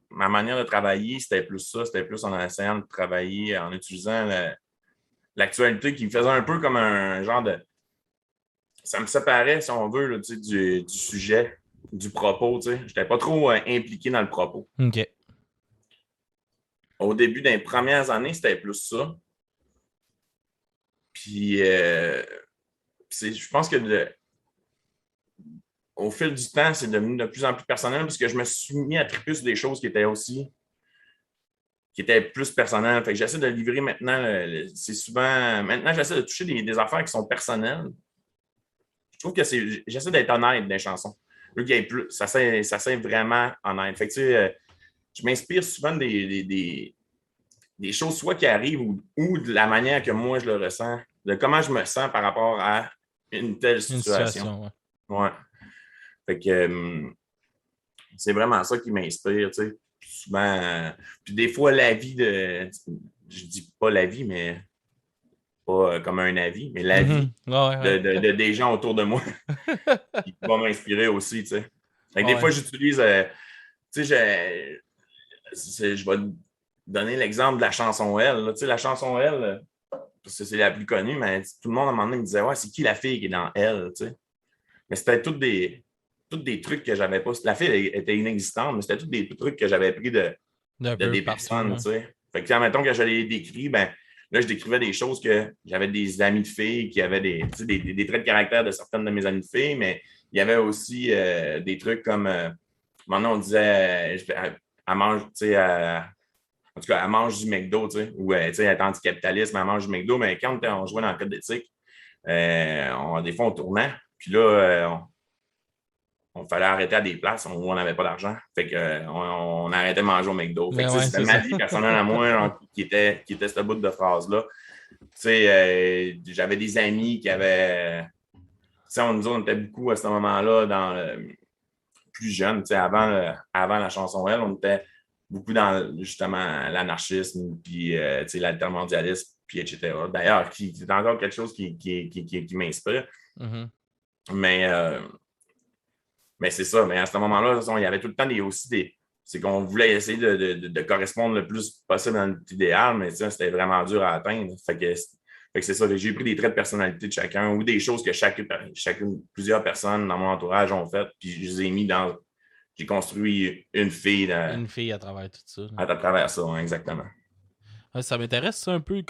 Speaker 2: ma manière de travailler, c'était plus ça. C'était plus en essayant de travailler, en utilisant l'actualité qui me faisait un peu comme un genre de... Ça me séparait, si on veut, là, tu sais, du sujet, du propos. Je n'étais pas trop impliqué dans le propos.
Speaker 1: OK.
Speaker 2: Au début des premières années, c'était plus ça. Puis, je pense que au fil du temps, c'est devenu de plus en plus personnel parce que je me suis mis à triper sur des choses qui étaient plus personnelles. Fait que j'essaie de livrer maintenant, c'est souvent, maintenant, j'essaie de toucher des affaires qui sont personnelles. Je trouve que j'essaie d'être honnête dans les chansons. Ça c'est vraiment honnête. Fait que, tu sais, je m'inspire souvent des choses soit qui arrivent ou de la manière que moi je le ressens, de comment je me sens par rapport à une telle situation. Ouais. Fait que c'est vraiment ça qui m'inspire, tu sais. Souvent, puis des fois, je dis pas la vie, mais pas comme un avis, mais la vie de des gens autour de moi qui vont m'inspirer aussi, tu sais. Fait que des fois, j'utilise, tu sais, je vais donner l'exemple de la chanson Elle. Tu sais, la chanson Elle, parce que c'est la plus connue, mais tout le monde à un moment donné me disait, ouais, c'est qui la fille qui est dans Elle, tu sais. Mais c'était tous des trucs que j'avais pas. La fille était inexistante, mais c'était tous des trucs que j'avais pris de des personnes, tu sais. Fait que, mettons que je les décris, ben là, je décrivais des choses que j'avais des amis de filles qui avaient des traits de caractère de certaines de mes amies de filles, mais il y avait aussi des trucs comme, maintenant, on disait, elle mange, tu sais, en tout cas, elle mange du McDo, tu sais, ou, tu sais, elle est anticapitaliste, mais elle mange du McDo, mais quand on jouait dans le code d'éthique, des fois, on tournait, puis là, on fallait arrêter à des places où on n'avait pas d'argent. Fait qu'on arrêtait de manger au McDo. Fait que c'était ma vie personnelle à moi genre, qui était ce bout de phrase-là. Tu sais, j'avais des amis qui avaient... Tu sais, on était beaucoup à ce moment-là plus jeunes. Tu sais, avant la chanson Elle, on était beaucoup dans justement l'anarchisme, puis tu sais, l'altermondialisme, puis etc. D'ailleurs, c'est encore quelque chose qui m'inspire.
Speaker 1: Mm-hmm.
Speaker 2: Mais c'est ça. Mais à ce moment-là, il y avait tout le temps c'est qu'on voulait essayer de correspondre le plus possible à notre idéal, mais c'était vraiment dur à atteindre. Fait que c'est ça. J'ai pris des traits de personnalité de chacun ou des choses que plusieurs personnes dans mon entourage ont faites, puis je les ai mis dans. J'ai construit une fille.
Speaker 1: Une fille à travers tout ça.
Speaker 2: À travers ça, hein, exactement.
Speaker 1: Ouais, ça m'intéresse ça un peu.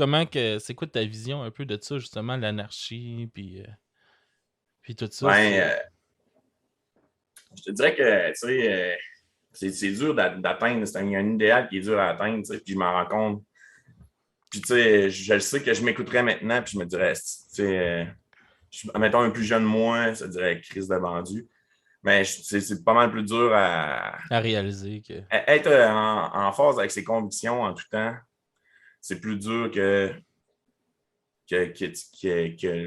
Speaker 1: C'est quoi ta vision un peu de ça, justement, l'anarchie, puis tout ça?
Speaker 2: Ben, je te dirais que, tu sais, c'est dur d'atteindre. C'est un idéal qui est dur à atteindre, tu sais, puis je m'en rends compte. Puis, tu sais, je le sais que je m'écouterais maintenant, puis je me dirais, tu sais, mettons un plus jeune moi, ça dirait crise de vendu. Mais c'est pas mal plus dur à
Speaker 1: réaliser que.
Speaker 2: Être en phase avec ses convictions en tout temps, c'est plus dur que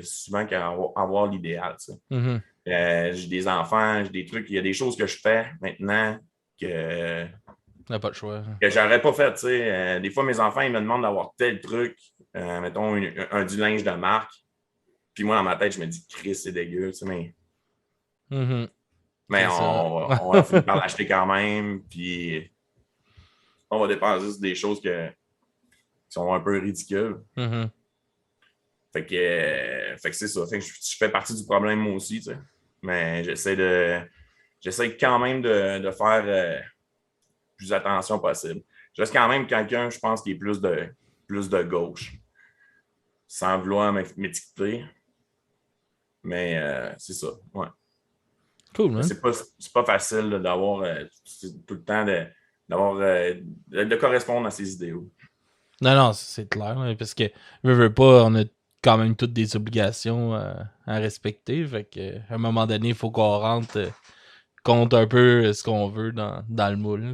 Speaker 2: souvent qu'avoir l'idéal, tu sais.
Speaker 1: Mm-hmm.
Speaker 2: J'ai des enfants, j'ai des trucs, il y a des choses que je fais maintenant que
Speaker 1: n'a pas le choix.
Speaker 2: Que j'aurais pas fait, tu sais. Des fois, mes enfants, ils me demandent d'avoir tel truc, mettons, du linge de marque. Puis moi, dans ma tête, je me dis, Chris, c'est dégueu, tu sais, mais...
Speaker 1: Mm-hmm.
Speaker 2: Mais on va finir par l'acheter quand même, puis on va dépenser sur des choses qui sont un peu ridicules.
Speaker 1: Mm-hmm.
Speaker 2: Fait que c'est ça. Fait que je fais partie du problème, moi aussi, tu sais. Mais j'essaie quand même de faire plus attention possible. Je reste quand même quelqu'un, je pense, qui est plus de gauche. Sans vouloir m'étiqueter. Mais c'est ça, ouais.
Speaker 1: Cool, hein?
Speaker 2: C'est pas facile d'avoir tout le temps de correspondre à ses idéaux.
Speaker 1: Non, c'est clair. Parce que, veux pas, on a quand même toutes des obligations à respecter. Fait que, à un moment donné, il faut qu'on rentre compte un peu ce qu'on veut dans le moule.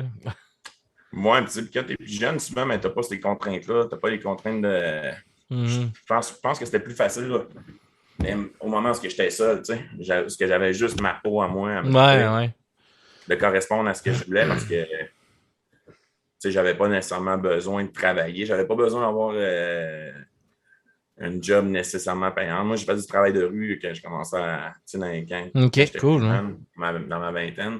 Speaker 2: Moi, puis quand t'es plus jeune, souvent, mais t'as pas ces contraintes-là. T'as pas les contraintes de. Je pense que c'était plus facile, là. Mais au moment où j'étais seul, tu sais, parce que j'avais juste ma peau à moi à m'occuper,
Speaker 1: Ouais.
Speaker 2: de correspondre à ce que je voulais parce que, tu sais, j'avais pas nécessairement besoin de travailler. J'avais pas besoin d'avoir un job nécessairement payant. Moi, j'ai fait du travail de rue quand je commençais à, tu sais, quand
Speaker 1: Ok,
Speaker 2: j'étais
Speaker 1: cool.
Speaker 2: plus
Speaker 1: Hein?
Speaker 2: jeune, dans ma vingtaine.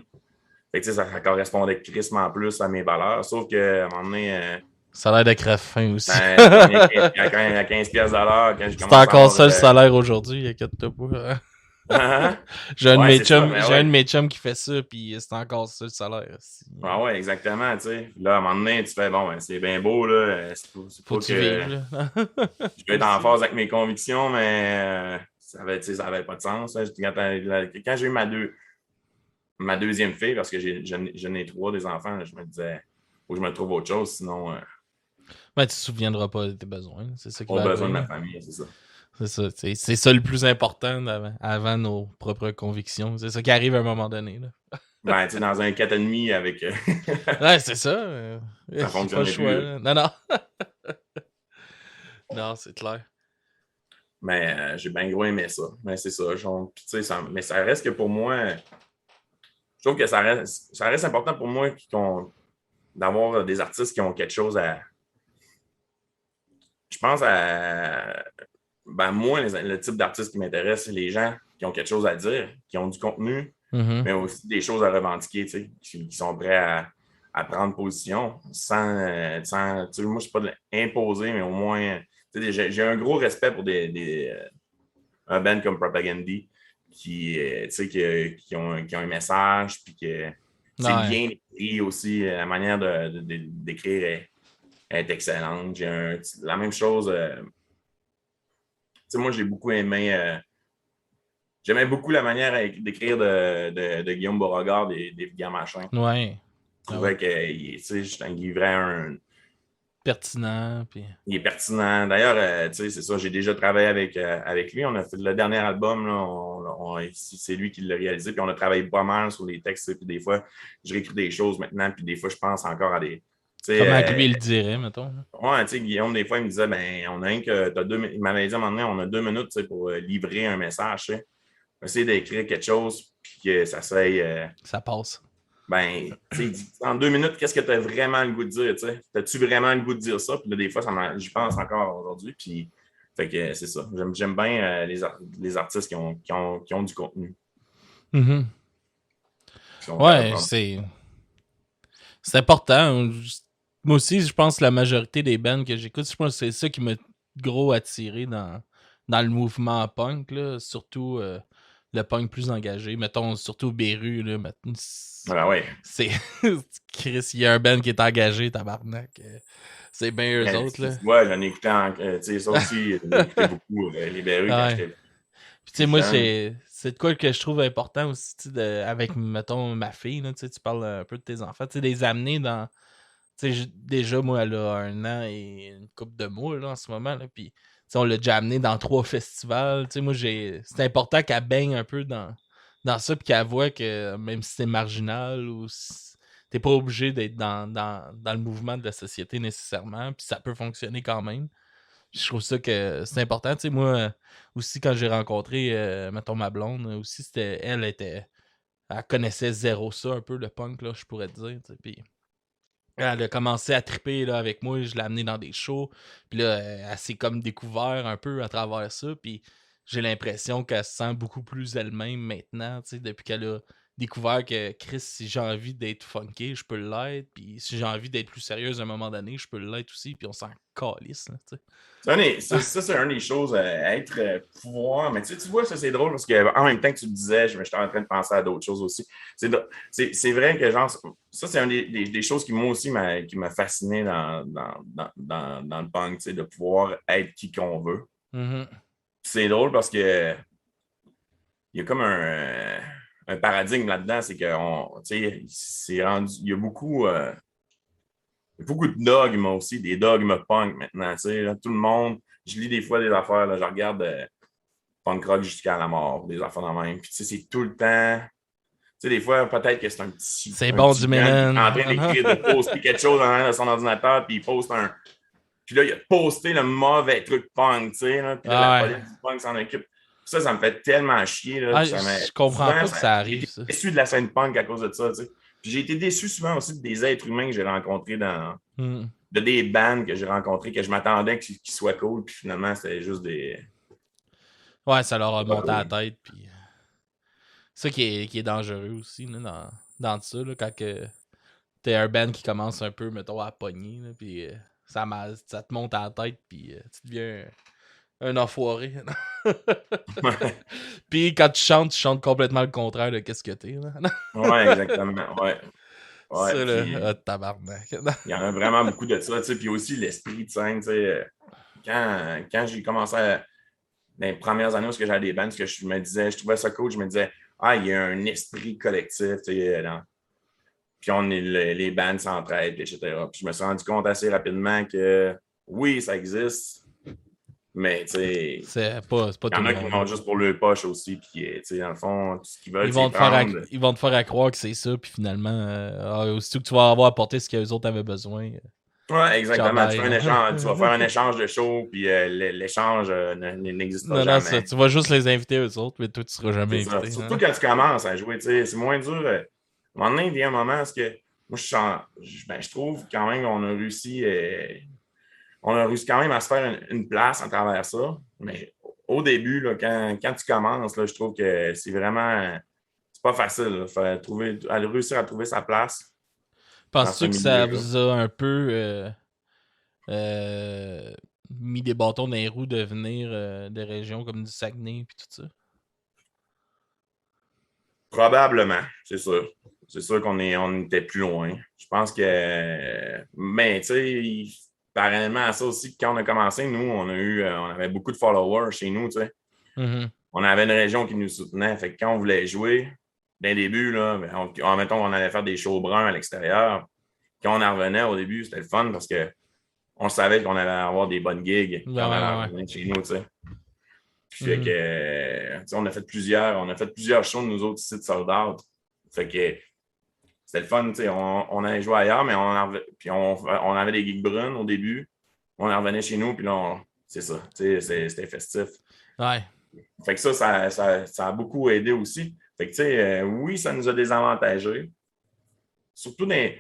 Speaker 2: Fait que, tu sais, ça correspondait crissement plus à mes valeurs. Sauf qu'à un moment donné,
Speaker 1: Ça a l'air de crève faim aussi.
Speaker 2: ben, je gagnais à 15 pièces à l'heure quand je
Speaker 1: C'est
Speaker 2: commençais à
Speaker 1: encore
Speaker 2: avoir.
Speaker 1: ça le salaire aujourd'hui, inquiète-toi pas. J'ai un de
Speaker 2: Ouais,
Speaker 1: mes
Speaker 2: c'est ça,
Speaker 1: chums,
Speaker 2: mais
Speaker 1: j'ai un
Speaker 2: ouais.
Speaker 1: de mes chums qui fait ça, puis c'est encore ça le salaire.
Speaker 2: Ah ouais, exactement, tu sais. Là, à un moment donné, tu fais, bon, ben, c'est bien beau, là. C'est
Speaker 1: Faut
Speaker 2: pas
Speaker 1: que tu
Speaker 2: que
Speaker 1: vives, là.
Speaker 2: je vais être en phase avec mes convictions, mais ça avait pas de sens. Hein. Quand j'ai eu ma deuxième fille, parce que j'en ai trois des enfants, là, je me disais, faut que je me trouve autre chose, sinon,
Speaker 1: Ben, tu te souviendras pas de tes besoins. C'est ça qui
Speaker 2: pas
Speaker 1: va
Speaker 2: besoin de ma
Speaker 1: arriver.
Speaker 2: famille, c'est ça.
Speaker 1: C'est ça. C'est ça le plus important avant nos propres convictions. C'est ça qui arrive à un moment donné. Là.
Speaker 2: Ben, tu sais, dans un 4,5 avec.
Speaker 1: Ouais, c'est ça.
Speaker 2: Ça
Speaker 1: J'ai pas le
Speaker 2: fonctionnerait
Speaker 1: choix.
Speaker 2: plus.
Speaker 1: Là. Non. Non, c'est clair.
Speaker 2: Mais j'ai bien gros aimé ça. Mais c'est ça. Genre, puis, tu sais, mais ça reste que pour moi, je trouve que ça reste important pour moi d'avoir des artistes qui ont quelque chose à. Je pense à. Ben, moi, le type d'artiste qui m'intéresse, c'est les gens qui ont quelque chose à dire, qui ont du contenu,
Speaker 1: Mhm.
Speaker 2: mais aussi des choses à revendiquer, tu sais, qui sont prêts à prendre position sans tu sais, moi, je ne suis pas imposé, mais au moins, tu sais, j'ai un gros respect pour un band comme Propagandy tu sais, qui ont un message, puis que c'est
Speaker 1: Ouais.
Speaker 2: bien écrit aussi. La manière d'écrire est excellente. La même chose. Tu sais, moi, j'ai beaucoup aimé. J'aimais beaucoup la manière d'écrire de Guillaume Beauregard des Vulgaires Machins.
Speaker 1: Ouais.
Speaker 2: Je
Speaker 1: Ah ouais.
Speaker 2: trouvais qu'il livrait
Speaker 1: Pertinent. Puis...
Speaker 2: il est pertinent. D'ailleurs, tu sais, c'est ça, j'ai déjà travaillé avec lui. On a fait le dernier album, là, c'est lui qui l'a réalisé. Puis on a travaillé pas mal sur les textes. Puis des fois, je réécris des choses maintenant. Puis des fois, je pense encore à des. Tu
Speaker 1: Comment que
Speaker 2: sais,
Speaker 1: lui il le dirait, mettons.
Speaker 2: ouais, tu sais, Guillaume, des fois, il me disait, ben, on a un que t'as il m'avait dit à un moment donné, on a 2 minutes, tu sais, pour livrer un message, tu sais. Essayer d'écrire quelque chose, puis que ça soit,
Speaker 1: Ça passe.
Speaker 2: ben, tu sais, en 2 minutes, qu'est-ce que tu as vraiment le goût de dire, tu sais? As-tu vraiment le goût de dire ça? Puis là, des fois, j'y pense encore aujourd'hui, puis fait que c'est ça. J'aime bien les artistes qui ont du contenu.
Speaker 1: Mhm.
Speaker 2: Qui sont prêts à
Speaker 1: Ouais,
Speaker 2: prendre.
Speaker 1: c'est important. Moi aussi, je pense que la majorité des bands que j'écoute, je pense que c'est ça qui m'a gros attiré dans le mouvement punk, là. Surtout le punk plus engagé. Mettons, surtout Beru, là.
Speaker 2: Ah ouais.
Speaker 1: C'est. Chris, il y a un band qui est engagé, tabarnak. C'est bien eux
Speaker 2: Mais,
Speaker 1: autres, là.
Speaker 2: tu vois, j'en ai écouté, tu sais, ça aussi, j'en ai écouté beaucoup, les Berus, quand
Speaker 1: Ouais.
Speaker 2: j'étais
Speaker 1: Puis, tu sais,
Speaker 2: plus
Speaker 1: moi,
Speaker 2: jeune.
Speaker 1: c'est de quoi que je trouve important aussi, tu sais, avec, mettons, ma fille, là, tu sais, tu parles un peu de tes enfants, tu sais, les amener dans. Tu sais, déjà, moi, elle a 1 an et une couple de mois, là, en ce moment, là, puis, tu sais, on l'a déjà amené dans 3 festivals, tu sais, moi, c'est important qu'elle baigne un peu dans ça, puis qu'elle voit que même si c'est marginal ou si t'es pas obligé d'être dans le mouvement de la société nécessairement, puis ça peut fonctionner quand même. Je trouve ça que c'est important. Tu sais, moi, aussi, quand j'ai rencontré, mettons, ma blonde, aussi, elle connaissait zéro ça, un peu, le punk, là, je pourrais te dire. Tu sais, puis elle a commencé à triper là, avec moi, je l'ai amenée dans des shows, puis là, elle s'est comme découvert un peu à travers ça, puis j'ai l'impression qu'elle se sent beaucoup plus elle-même maintenant, tu sais, depuis qu'elle a découvert que Chris, si j'ai envie d'être funky, je peux l'être, puis si j'ai envie d'être plus sérieuse à un moment donné, je peux l'être aussi, puis on s'en calisse, là, tu sais.
Speaker 2: Ça, c'est une des choses à être pouvoir. Mais tu vois, ça, c'est drôle parce qu'en même temps que tu le disais, j'étais en train de penser à d'autres choses aussi. C'est vrai que, genre, ça, c'est une des choses qui, moi aussi, qui m'a fasciné dans le punk, tu sais, de pouvoir être qui qu'on veut.
Speaker 1: Mhm.
Speaker 2: C'est drôle parce que il y a comme un paradigme là-dedans, c'est que, tu sais, c'est rendu, il y a beaucoup de dogmes aussi, des dogmes punk maintenant. Tu sais, là, tout le monde, je lis des fois des affaires, là, je regarde punk rock jusqu'à la mort, des affaires dans même. Puis, tu sais, c'est tout le temps. Tu sais, des fois, peut-être que c'est
Speaker 1: C'est
Speaker 2: un
Speaker 1: bon
Speaker 2: petit
Speaker 1: du
Speaker 2: jeune qui est en
Speaker 1: Ménane.
Speaker 2: train d'écrire, de poster quelque chose dans son ordinateur, puis il poste un. Puis là, il a posté le mauvais truc punk, tu sais, là, puis là, la
Speaker 1: Ah ouais.
Speaker 2: police du punk s'en occupe. Ça me fait tellement chier, là,
Speaker 1: Ah,
Speaker 2: puis ça m'a.
Speaker 1: je comprends
Speaker 2: Souvent,
Speaker 1: pas que ça
Speaker 2: j'ai
Speaker 1: arrive,
Speaker 2: été
Speaker 1: ça.
Speaker 2: déçu de la scène punk à cause de ça, tu sais. Puis j'ai été déçu souvent aussi des êtres humains que j'ai rencontrés
Speaker 1: Hmm.
Speaker 2: de des bands que j'ai rencontrés, que je m'attendais qu'ils soient cool, puis finalement, c'était juste des.
Speaker 1: Ouais, ça leur a
Speaker 2: Pas
Speaker 1: monté à la
Speaker 2: cool.
Speaker 1: tête, puis... Ça qui est dangereux aussi, là, dans ça, là, quand que t'es un band qui commence un peu, mettons, à pogner, là, puis ça te monte à la tête, puis tu deviens un enfoiré. Puis quand tu chantes complètement le contraire de qu'est-ce que t'es. Là.
Speaker 2: Ouais, exactement. Ouais. Ouais.
Speaker 1: Ça, là,
Speaker 2: Puis
Speaker 1: tabarnak.
Speaker 2: il y en a vraiment beaucoup de ça, tu sais. Puis aussi l'esprit de scène, tu sais. Quand j'ai commencé dans les premières années où j'avais des bands, ce que je me disais, je trouvais ça cool, je me disais, ah, il y a un esprit collectif, tu sais, puis les bands s'entraident, etc. Puis je me suis rendu compte assez rapidement que oui, ça existe, mais tu sais,
Speaker 1: C'est pas
Speaker 2: il y
Speaker 1: tout
Speaker 2: en
Speaker 1: le
Speaker 2: a qui
Speaker 1: monde.
Speaker 2: vont juste pour le poche aussi, puis tu sais, dans le fond, tout ce qu'ils veulent,
Speaker 1: Ils
Speaker 2: c'est
Speaker 1: vont, te faire
Speaker 2: prendre.
Speaker 1: ils vont te faire à croire que c'est ça, puis finalement, aussitôt que tu vas avoir apporté ce qu'eux autres avaient besoin,
Speaker 2: Ouais,
Speaker 1: ciao
Speaker 2: exactement. Tu fais
Speaker 1: bye.
Speaker 2: un
Speaker 1: Là.
Speaker 2: échange, tu vas faire un échange de show, puis l'échange n'existera
Speaker 1: Non, non, ça,
Speaker 2: jamais.
Speaker 1: tu vas juste les inviter eux autres, mais toi, tu seras jamais
Speaker 2: C'est ça.
Speaker 1: invité.
Speaker 2: Surtout
Speaker 1: Hein?
Speaker 2: quand tu commences à jouer, tu sais, c'est moins dur. À un moment donné, il vient un moment où que moi, je trouve quand même qu'on a réussi, on a réussi quand même à se faire une place à travers ça. Mais au début, là, quand tu commences, là, je trouve que c'est vraiment, c'est pas facile. Là, réussir à trouver sa place dans ce
Speaker 1: Penses-tu que ça
Speaker 2: milieu-là.
Speaker 1: vous a un peu mis des bâtons dans les roues de venir des régions comme du Saguenay et tout ça?
Speaker 2: Probablement, c'est sûr. C'est sûr on était plus loin. Je pense que, mais tu sais, parallèlement à ça aussi, quand on a commencé, nous, on avait beaucoup de followers chez nous, tu sais.
Speaker 1: Mhm.
Speaker 2: On avait une région qui nous soutenait. Fait que quand on voulait jouer, dès le début, là, mettons qu'on allait faire des shows bruns à l'extérieur. Quand on en revenait au début, c'était le fun parce que on savait qu'on allait avoir des bonnes gigs
Speaker 1: Ouais,
Speaker 2: quand on
Speaker 1: ouais,
Speaker 2: allait
Speaker 1: ouais.
Speaker 2: revenir chez nous, tu sais. Puis fait que,
Speaker 1: Mhm.
Speaker 2: on a fait plusieurs shows de nous autres ici de sold out. Fait que c'était le fun, tu sais. On allait jouer ailleurs, mais on avait des gigs bruns au début. On en revenait chez nous, puis là, c'est ça. Tu sais, c'était festif.
Speaker 1: Ouais.
Speaker 2: Fait que ça a beaucoup aidé aussi. Fait que, tu sais, oui, ça nous a désavantagés. Surtout mais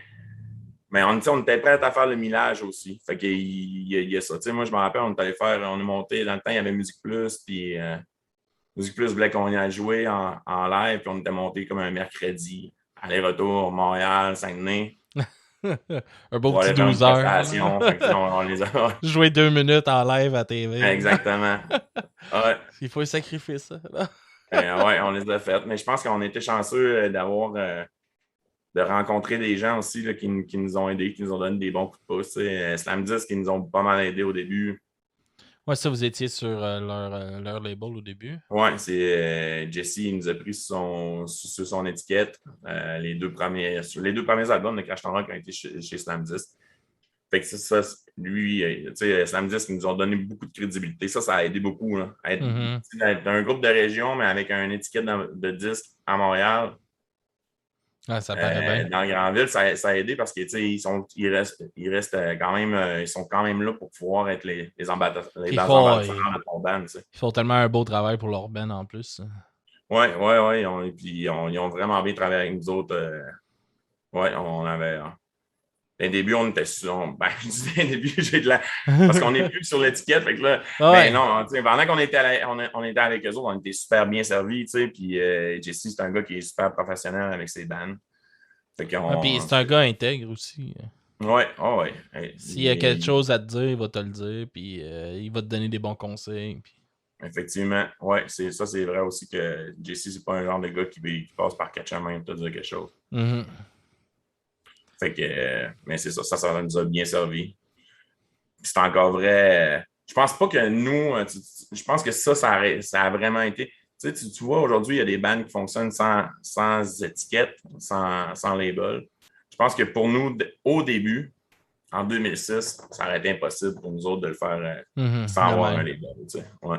Speaker 2: on était prêts à faire le millage aussi. Fait qu'il y a ça. Tu sais, moi, je me rappelle, on est monté, dans le temps, il y avait Musique Plus, puis Musique Plus voulait qu'on y aille jouer en live, puis on était monté comme un mercredi, aller-retour, Montréal, Saguenay,
Speaker 1: Un beau
Speaker 2: pour
Speaker 1: petit
Speaker 2: aller faire une
Speaker 1: 12 heures.
Speaker 2: prestation. Fait que là, on les a.
Speaker 1: Jouer 2 minutes en live à TV.
Speaker 2: Exactement. Ouais.
Speaker 1: Il faut sacrifier ça.
Speaker 2: Ouais, on les a faites. Mais je pense qu'on était chanceux de rencontrer des gens aussi là, qui nous ont aidés, qui nous ont donné des bons coups de pouce. Slam 10 qui nous ont pas mal aidés au début.
Speaker 1: Ouais, ça, vous étiez sur leur label au début.
Speaker 2: Ouais, c'est Jesse, il nous a pris sur son étiquette sur les deux premiers albums de Crash Ton qui ont été chez Slam 10. Fait que c'est ça, lui, tu sais, Slam 10, ils nous ont donné beaucoup de crédibilité. Ça a aidé beaucoup. Là,
Speaker 1: Mhm.
Speaker 2: être un groupe de région, mais avec une étiquette de disque à Montréal.
Speaker 1: Ouais, ça paraît bien.
Speaker 2: Dans Grandville, ça a aidé parce que ils restent quand même, ils sont quand même là pour pouvoir être les
Speaker 1: Puis
Speaker 2: ambassadeurs de ton band. Tu sais.
Speaker 1: ils font tellement un beau travail pour leur band en plus.
Speaker 2: Ouais, ouais, ouais. Ils ont vraiment bien travaillé avec nous autres. Ouais, on avait. Au début, on était sur. Ben, je disais, au début, j'ai de la. Parce qu'on n'est plus sur l'étiquette. Fait que là, ben
Speaker 1: Ouais.
Speaker 2: non, tu sais, pendant qu'on était, on était avec eux autres, on était super bien servis, tu sais. Puis Jesse, c'est un gars qui est super professionnel avec ses bands. Fait
Speaker 1: Ah, puis
Speaker 2: qu'on.
Speaker 1: c'est un gars intègre aussi.
Speaker 2: Ouais, oh ouais.
Speaker 1: S'il y a quelque chose à te dire, il va te le dire, puis il va te donner des bons conseils. Puis...
Speaker 2: Effectivement, ouais, c'est vrai aussi que JC, c'est pas un genre de gars qui passe par quatre chemins pour te dire quelque chose.
Speaker 1: Mhm.
Speaker 2: Fait que, mais c'est ça nous a bien servi. Puis c'est encore vrai. Je pense pas que nous, je pense que ça a vraiment été. Tu vois, aujourd'hui, il y a des bands qui fonctionnent sans étiquette, sans label. Je pense que pour nous, au début, en 2006, ça aurait été impossible pour nous autres de le faire sans
Speaker 1: de
Speaker 2: avoir
Speaker 1: même.
Speaker 2: un label. Ouais.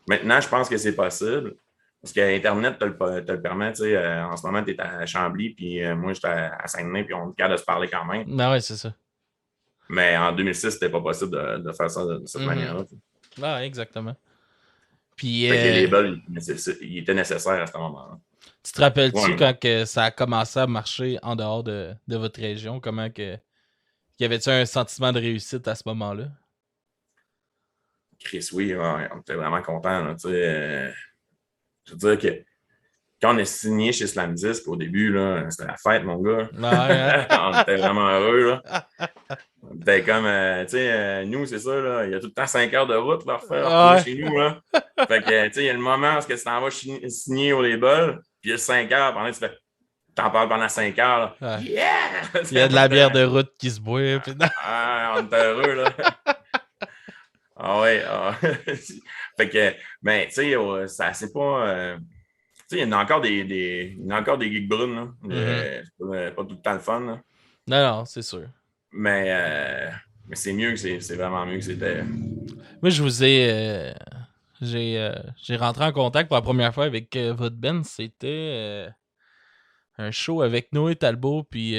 Speaker 2: Maintenant, je pense que c'est possible. Parce qu'Internet te le permet. En ce moment, tu es à Chambly, puis moi, j'étais à Saguenay, puis on est capable de se parler quand même.
Speaker 1: Ben ouais, c'est ça.
Speaker 2: Mais en 2006, c'était pas possible de faire ça de cette manière-là.
Speaker 1: Ah, exactement. Puis,
Speaker 2: Fait que les labels, ils étaient nécessaires à ce moment-là.
Speaker 1: tu te rappelles-tu
Speaker 2: Ouais.
Speaker 1: quand que ça a commencé à marcher en dehors de votre région? Comment que... Y avait-tu un sentiment de réussite à ce moment-là?
Speaker 2: Chris, oui, ouais, on était vraiment contents. Je veux dire que quand on a signé chez Slam Disc au début, là, c'était la fête, mon gars.
Speaker 1: Ouais,
Speaker 2: On était vraiment heureux. Là. On était comme, nous, c'est ça, là, il y a tout le temps 5 heures de route là, pour retourner chez nous. Là. Fait que, il y a le moment où tu t'en vas signer au label, puis il y a 5 heures, pendant que t'en parles pendant 5 heures. Là.
Speaker 1: Ouais.
Speaker 2: Yeah!
Speaker 1: Il y a de la bière de route qui se boit. Puis...
Speaker 2: on était heureux, là. Ah ouais. Fait que, ben, tu sais, ça, c'est pas. Tu sais, il y en a encore il y en a encore des gigs brunes, là. C'est pas tout le temps le fun, là.
Speaker 1: Non, c'est sûr.
Speaker 2: Mais c'est mieux que c'est vraiment mieux que c'était.
Speaker 1: Moi, je vous ai. J'ai rentré en contact pour la première fois avec votre band. C'était un show avec Noé Talbot puis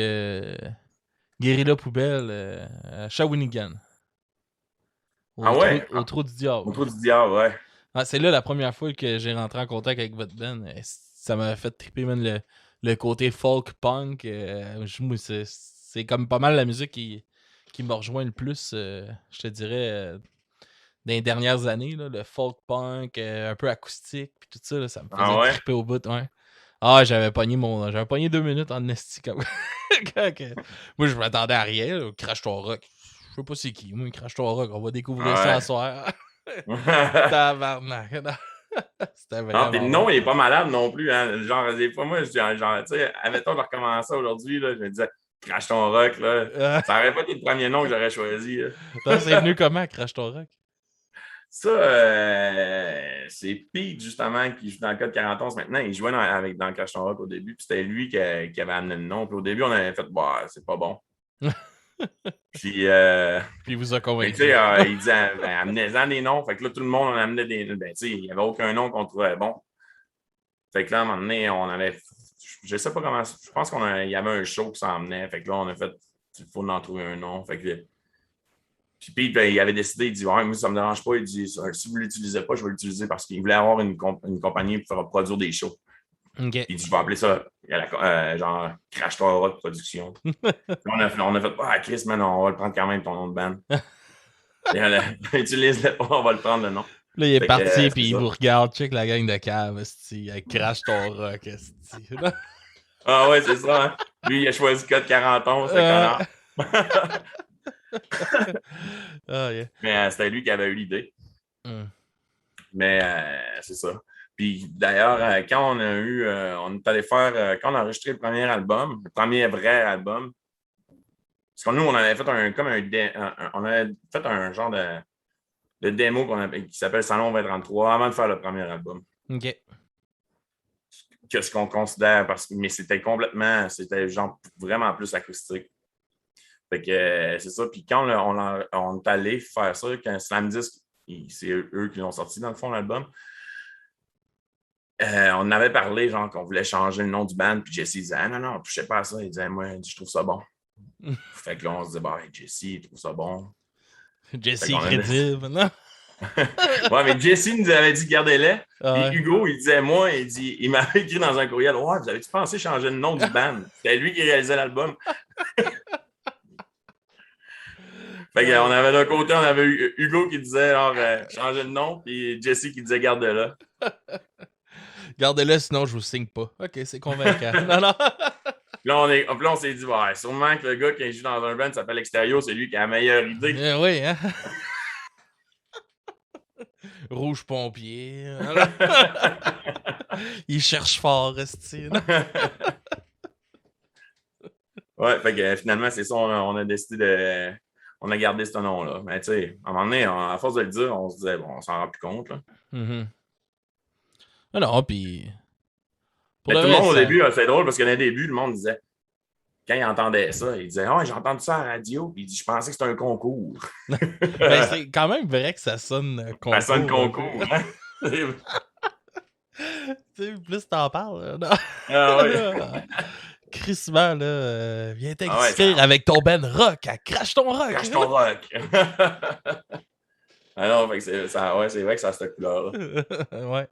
Speaker 1: Guérilla Poubelle à Shawinigan. Au Trou du Diable.
Speaker 2: Au Trou du Diable, ouais.
Speaker 1: Ah, c'est là la première fois que j'ai rentré en contact avec votre band. Ça m'a fait triper même le côté folk punk. C'est comme pas mal la musique qui me rejoint le plus, je te dirais, dans les dernières années. Là, le folk punk, un peu acoustique, puis tout ça, là, ça me faisait triper au bout. Ouais. Ah, j'avais pogné 2 minutes en esti comme. Moi, je m'attendais à rien. Là, Crash ton rock. Je sais pas c'est qui. Moi, Crash ton rock, on va découvrir ça ce soir. Tabarnak. C'était vraiment.
Speaker 2: Non, puis le nom, il est pas malade non plus. Hein. Genre, des fois, moi, genre, tu sais, admettons, je recommence ça aujourd'hui, là, je me disais, Crash ton rock, là. Ça aurait pas été le premier nom que j'aurais choisi.
Speaker 1: C'est venu comment, Crash ton rock?
Speaker 2: Ça, c'est Pete, justement, qui joue dans le code 41 maintenant. Il jouait dans le Crash ton rock au début, puis c'était lui qui avait amené le nom. Puis au début, on avait fait, bah, c'est pas bon. Puis
Speaker 1: il vous a convaincu.
Speaker 2: Tu sais, il disait, amenez-en des noms. Fait que là, tout le monde en amenait des noms. Ben, tu sais, il n'y avait aucun nom qu'on trouvait bon. Fait que là, à un moment donné, on avait. Je sais pas comment. Je pense qu'il y avait un show qui s'en venait. Fait que là, on a fait. Il faut en trouver un nom. Fait que. Puis Pete, ben, il avait décidé, il dit, ouais, moi, ça me dérange pas. Il dit, si vous ne l'utilisez pas, je vais l'utiliser parce qu'il voulait avoir une compagnie pour faire produire des shows.
Speaker 1: Okay.
Speaker 2: Il dit, je vais appeler ça, genre, Crash ton rock production. on a fait, ah, Chris, man, on va le prendre quand même, ton nom de band. Utilise-le pas, on va le prendre le nom.
Speaker 1: Là, il est parti, puis il vous regarde, check la gang de cave, il crash ton rock,
Speaker 2: Ah ouais, c'est ça. Hein? Lui, il a choisi code 41, c'est connard.
Speaker 1: Yeah.
Speaker 2: Mais c'était lui qui avait eu l'idée. Mais c'est ça. Puis d'ailleurs, quand on a eu, on est allé faire, quand on a enregistré le premier album, le premier vrai album, parce que nous, on avait fait on avait fait un genre de démo qui s'appelle Salon 2033 avant de faire le premier album.
Speaker 1: OK.
Speaker 2: Qu'est-ce qu'on considère, mais c'était genre vraiment plus acoustique. Fait que c'est ça. Puis quand on est allé faire ça, quand Slam Disc, c'est eux qui l'ont sorti dans le fond, l'album. On avait parlé, genre, qu'on voulait changer le nom du band, puis Jesse disait, ah non, je sais pas ça. Il disait, moi, je trouve ça bon. Fait que là, on se disait, bah, Jesse, il trouve ça bon.
Speaker 1: Jesse crédible, non?
Speaker 2: Ouais, mais Jesse nous avait dit, gardez-les. Puis Hugo, il disait, moi, il m'avait écrit dans un courriel, ouais, vous avez-tu pensé changer le nom du band? C'était lui qui réalisait l'album. Fait qu'on avait d'un côté, on avait Hugo qui disait, alors, changer le nom, puis Jesse qui disait, garde-le.
Speaker 1: Gardez-le, sinon je vous signe pas. OK, c'est convaincant. Non.
Speaker 2: Puis là, on s'est dit, ouais, sûrement que le gars qui joue dans un band s'appelle Extérieur, c'est lui qui a la meilleure idée.
Speaker 1: Oui, hein? Rouge pompier. Il cherche fort, Resti.
Speaker 2: Ouais, fait que finalement, c'est ça, on a décidé de. On a gardé ce nom-là. Mais tu sais, à un moment donné, à force de le dire, on se disait, bon, on s'en rend plus compte. Là.
Speaker 1: Non, puis.
Speaker 2: Mais tout le monde, au début, c'est drôle parce que dans le début, le monde disait, quand il entendait ça, il disait « Ah, j'ai entendu ça à la radio. » Puis il dit « Je pensais que c'était un concours. »
Speaker 1: Ben, c'est quand même vrai que ça sonne
Speaker 2: Ça sonne
Speaker 1: concours un peu.
Speaker 2: concours, hein?
Speaker 1: Tu sais, plus t'en parles, là.
Speaker 2: Ah oui.
Speaker 1: Crissement, là, viens
Speaker 2: Ah ouais,
Speaker 1: t'inscrire
Speaker 2: ça
Speaker 1: avec ton ben rock, à crache ton rock.
Speaker 2: cache ton rock. Ah non, fait que c'est vrai que ça a cette couleur-là.
Speaker 1: Ouais.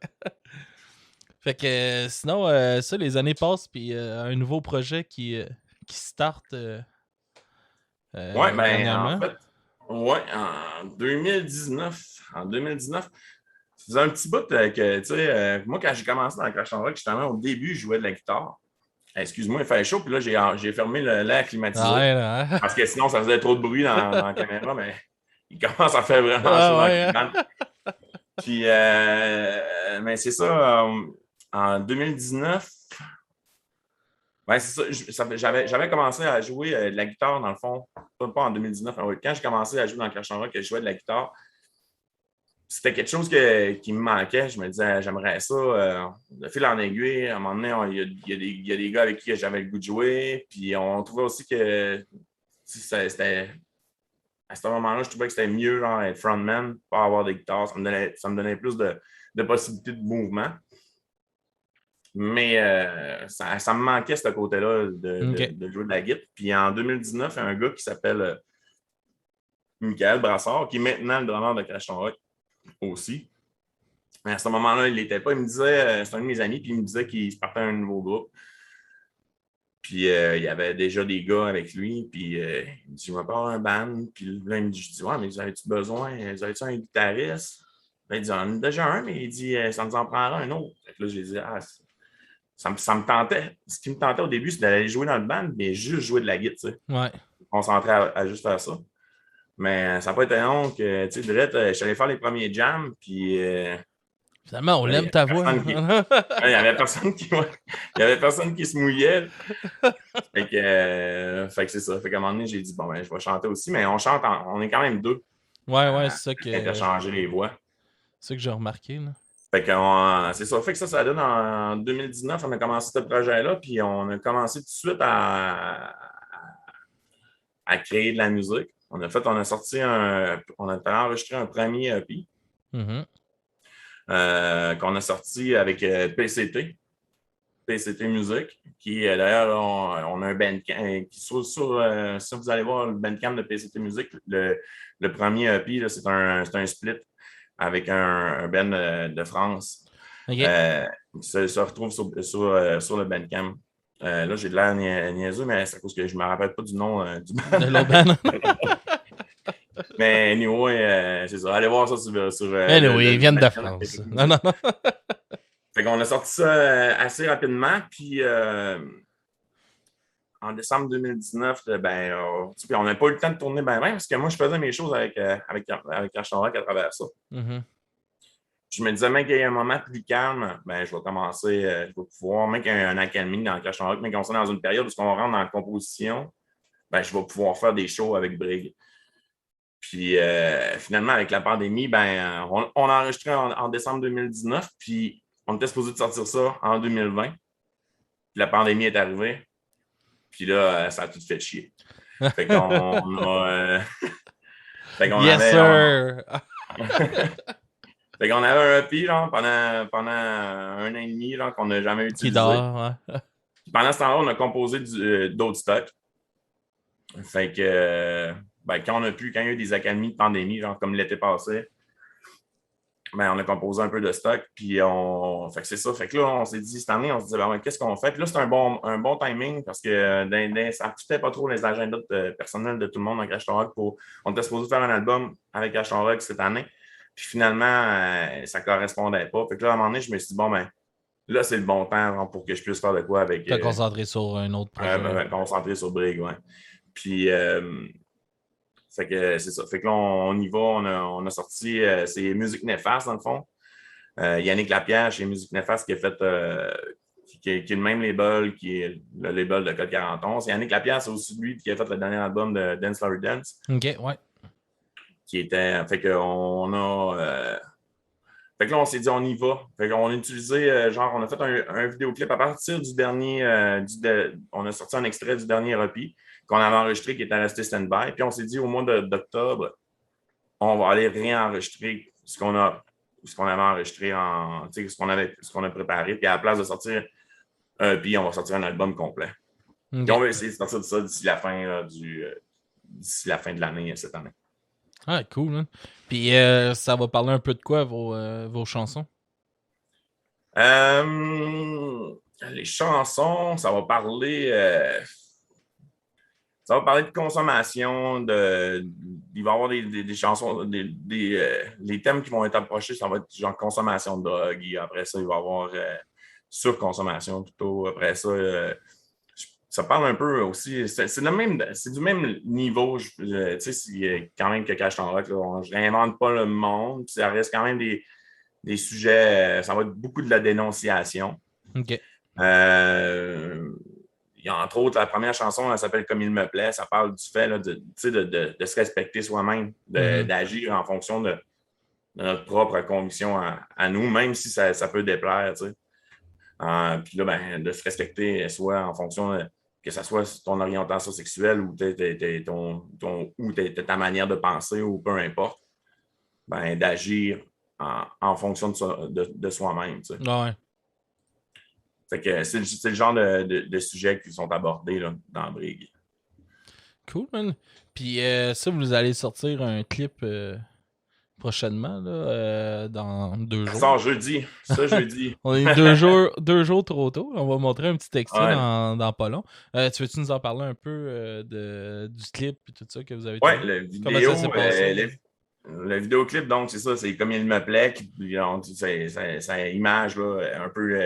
Speaker 1: Fait que sinon, ça, les années passent, puis un nouveau projet qui start
Speaker 2: Ouais, ben en
Speaker 1: dernièrement.
Speaker 2: fait, ouais, en 2019, ça faisait un petit bout que, tu sais, moi, quand j'ai commencé dans le Crash Rock, justement, au début, je jouais de la guitare. Excuse-moi, il fait chaud, puis là, j'ai fermé l'air
Speaker 1: Ah
Speaker 2: climatisé.
Speaker 1: ouais, là, hein?
Speaker 2: Parce que sinon, ça faisait trop de bruit dans la caméra, mais il commence à faire vraiment chaud
Speaker 1: Ah
Speaker 2: dans le
Speaker 1: ouais,
Speaker 2: climat.
Speaker 1: hein?
Speaker 2: Puis, mais c'est ça, en 2019, ben, c'est ça, j'avais commencé à jouer de la guitare, dans le fond, pas en 2019, mais quand j'ai commencé à jouer dans le Crash Rock, je jouais de la guitare. C'était quelque chose qui me manquait. Je me disais, j'aimerais ça. De fil en aiguille, à un moment donné, il y a des gars avec qui j'avais le goût de jouer. Puis on trouvait aussi que c'était. À ce moment-là, je trouvais que c'était mieux genre, être frontman, pas avoir de guitare. Ça me donnait plus de possibilités de mouvement. Mais ça me manquait ce côté-là
Speaker 1: Ok.
Speaker 2: de jouer de la guitare. Puis en 2019, il y a un gars qui s'appelle Michael Brassard, qui est maintenant le drummer de Crash Ton Rock aussi. Mais à ce moment-là, il n'était pas. Il me disait, c'est un de mes amis, puis il me disait qu'il se partait un nouveau groupe. Puis il y avait déjà des gars avec lui, puis il me dit, je vais pas avoir un band. Puis là, il me dit, je dis, ouais, mais vous avez-tu besoin, vous avez-tu un guitariste? Là, il dit, on en a déjà un, mais il dit, ça nous en prendra un autre. Fait que là, j'ai dit, ah, ça me tentait. Ce qui me tentait au début, c'est d'aller jouer dans le band, mais juste jouer de la guitare, tu sais.
Speaker 1: Ouais.
Speaker 2: Concentrer à juste faire ça. Mais ça n'a pas été long que, tu sais, direct, je suis allé faire les premiers jams, puis
Speaker 1: Finalement, on
Speaker 2: là,
Speaker 1: l'aime ta voix.
Speaker 2: il y avait personne qui, ouais, il y avait personne qui se mouillait. Fait que c'est ça. Fait qu'à un moment donné, j'ai dit, bon, ben, je vais chanter aussi, mais on est quand même deux
Speaker 1: Ouais,
Speaker 2: à
Speaker 1: c'est ça que
Speaker 2: interchanger les voix.
Speaker 1: j'ai remarqué, là.
Speaker 2: Fait que c'est ça. Fait que ça donne en 2019, on a commencé ce projet-là, puis on a commencé tout de suite à créer de la musique. On a enregistré un premier EP
Speaker 1: Mhm.
Speaker 2: qu'on a sorti avec PCT Music, qui d'ailleurs, on a un bandcamp. Si vous allez voir le bandcamp de PCT Music, le premier EP, là, c'est un split avec un band de France.
Speaker 1: Ok.
Speaker 2: Ça se retrouve sur le bandcamp. Là, j'ai de l'air niaiseux, mais c'est à cause que je ne me rappelle pas du nom du band.
Speaker 1: De l'autre band.
Speaker 2: Mais anyway, c'est ça. Allez voir ça sur
Speaker 1: Anyway, ils viennent de
Speaker 2: bandcamp
Speaker 1: France.
Speaker 2: PCT
Speaker 1: Non,
Speaker 2: Music.
Speaker 1: non, non.
Speaker 2: Fait qu'on a sorti ça assez rapidement, puis en décembre 2019, ben, puis on n'a pas eu le temps de tourner bien, parce que moi, je faisais mes choses avec Crash Rock à travers ça.
Speaker 1: Mhm.
Speaker 2: Je me disais, même qu'il y a un moment plus calme, ben, je vais commencer, je vais pouvoir, même qu'il y a un académie dans Crash Rock, mais qu'on soit dans une période où on rentre dans la composition, ben, je vais pouvoir faire des shows avec Brig. Puis finalement, avec la pandémie, ben, on a enregistré en décembre 2019, puis on était supposé de sortir ça en 2020. Puis la pandémie est arrivée. Puis là, ça a tout fait chier. Fait qu'on fait qu'on
Speaker 1: Yes,
Speaker 2: avait.
Speaker 1: sir.
Speaker 2: Fait qu'on avait un EP genre, pendant un an et demi genre, qu'on n'a jamais
Speaker 1: Qui
Speaker 2: utilisé.
Speaker 1: dort, ouais.
Speaker 2: Puis pendant ce temps-là, on a composé d'autres stocks. Fait que ben, quand il y a eu des académies de pandémie, genre comme l'été passé, ben, on a composé un peu de stock, puis fait que c'est ça. Fait que là, on s'est dit, cette année, on se disait, ben, qu'est-ce qu'on fait? Puis là, c'est un bon timing parce que ça ne fitait pas trop les agendas personnels de tout le monde dans Crash Ton Rock. On était supposé faire un album avec Crash Ton Rock cette année. Puis finalement, ça ne correspondait pas. Fait que là, à un moment donné, je me suis dit, bon, ben, là, c'est le bon temps genre, pour que je puisse faire de quoi avec.
Speaker 1: Te concentrer sur un autre projet.
Speaker 2: Concentrer sur Brig, ouais. Puis, fait que c'est ça. Fait que là, on y va. On a sorti, c'est Musique Néfaste, dans le fond. Yannick Lapierre chez Musique Néfaste qui a fait, qui est le même label qui est le label de Code 41. Yannick Lapierre, c'est aussi lui qui a fait le dernier album de Dance Lover Dance.
Speaker 1: Ok, ouais.
Speaker 2: Qui était, fait qu'on a, Fait que là, on s'est dit, on y va. Fait qu'on a utilisé, on a fait un vidéoclip à partir du dernier, on a sorti un extrait du dernier EP qu'on avait enregistré qui était resté stand-by. Puis on s'est dit, au mois d'octobre, on va aller réenregistrer ce qu'on avait enregistré ce qu'on a préparé. Puis à la place de sortir un EP, on va sortir un album complet.
Speaker 1: Okay.
Speaker 2: Puis on va essayer de sortir de ça d'ici la fin d'ici la fin de l'année cette année.
Speaker 1: Ah, cool, hein? Puis ça va parler un peu de quoi, vos chansons?
Speaker 2: Les chansons, ça va parler de consommation, il va y avoir des chansons, les thèmes qui vont être approchés, ça va être genre consommation de drogue, et après ça, il va y avoir surconsommation plutôt. Après ça, ça parle un peu aussi, c'est du même niveau, tu sais, c'est quand même que Cash ton Rock, je réinvente pas le monde, puis ça reste quand même des sujets, ça va être beaucoup de la dénonciation.
Speaker 1: OK.
Speaker 2: Il y a entre autres, la première chanson, elle s'appelle Comme il me plaît, ça parle du fait là, de se respecter soi-même, d'agir en fonction de notre propre conviction à nous, même si ça peut déplaire, tu sais. Puis là, ben, de se respecter soit en fonction que ce soit ton orientation sexuelle ou ta manière de penser ou peu importe, ben, d'agir en fonction de soi-même. Tu sais.
Speaker 1: Ouais.
Speaker 2: Fait que c'est le genre de sujets qui sont abordés là, dans Brig.
Speaker 1: Cool, man. Puis ça, vous allez sortir un clip prochainement, là, dans 2 jours.
Speaker 2: Ça sort jeudi. Ça, jeudi.
Speaker 1: On est 2 jours trop tôt. On va montrer un petit extrait dans pas long. Tu veux-tu nous en parler un peu du clip et tout ça que vous avez
Speaker 2: tourné?
Speaker 1: Oui,
Speaker 2: le vidéo, le vidéoclip, donc, c'est ça. C'est Comme il me plaît. Ça image là, un peu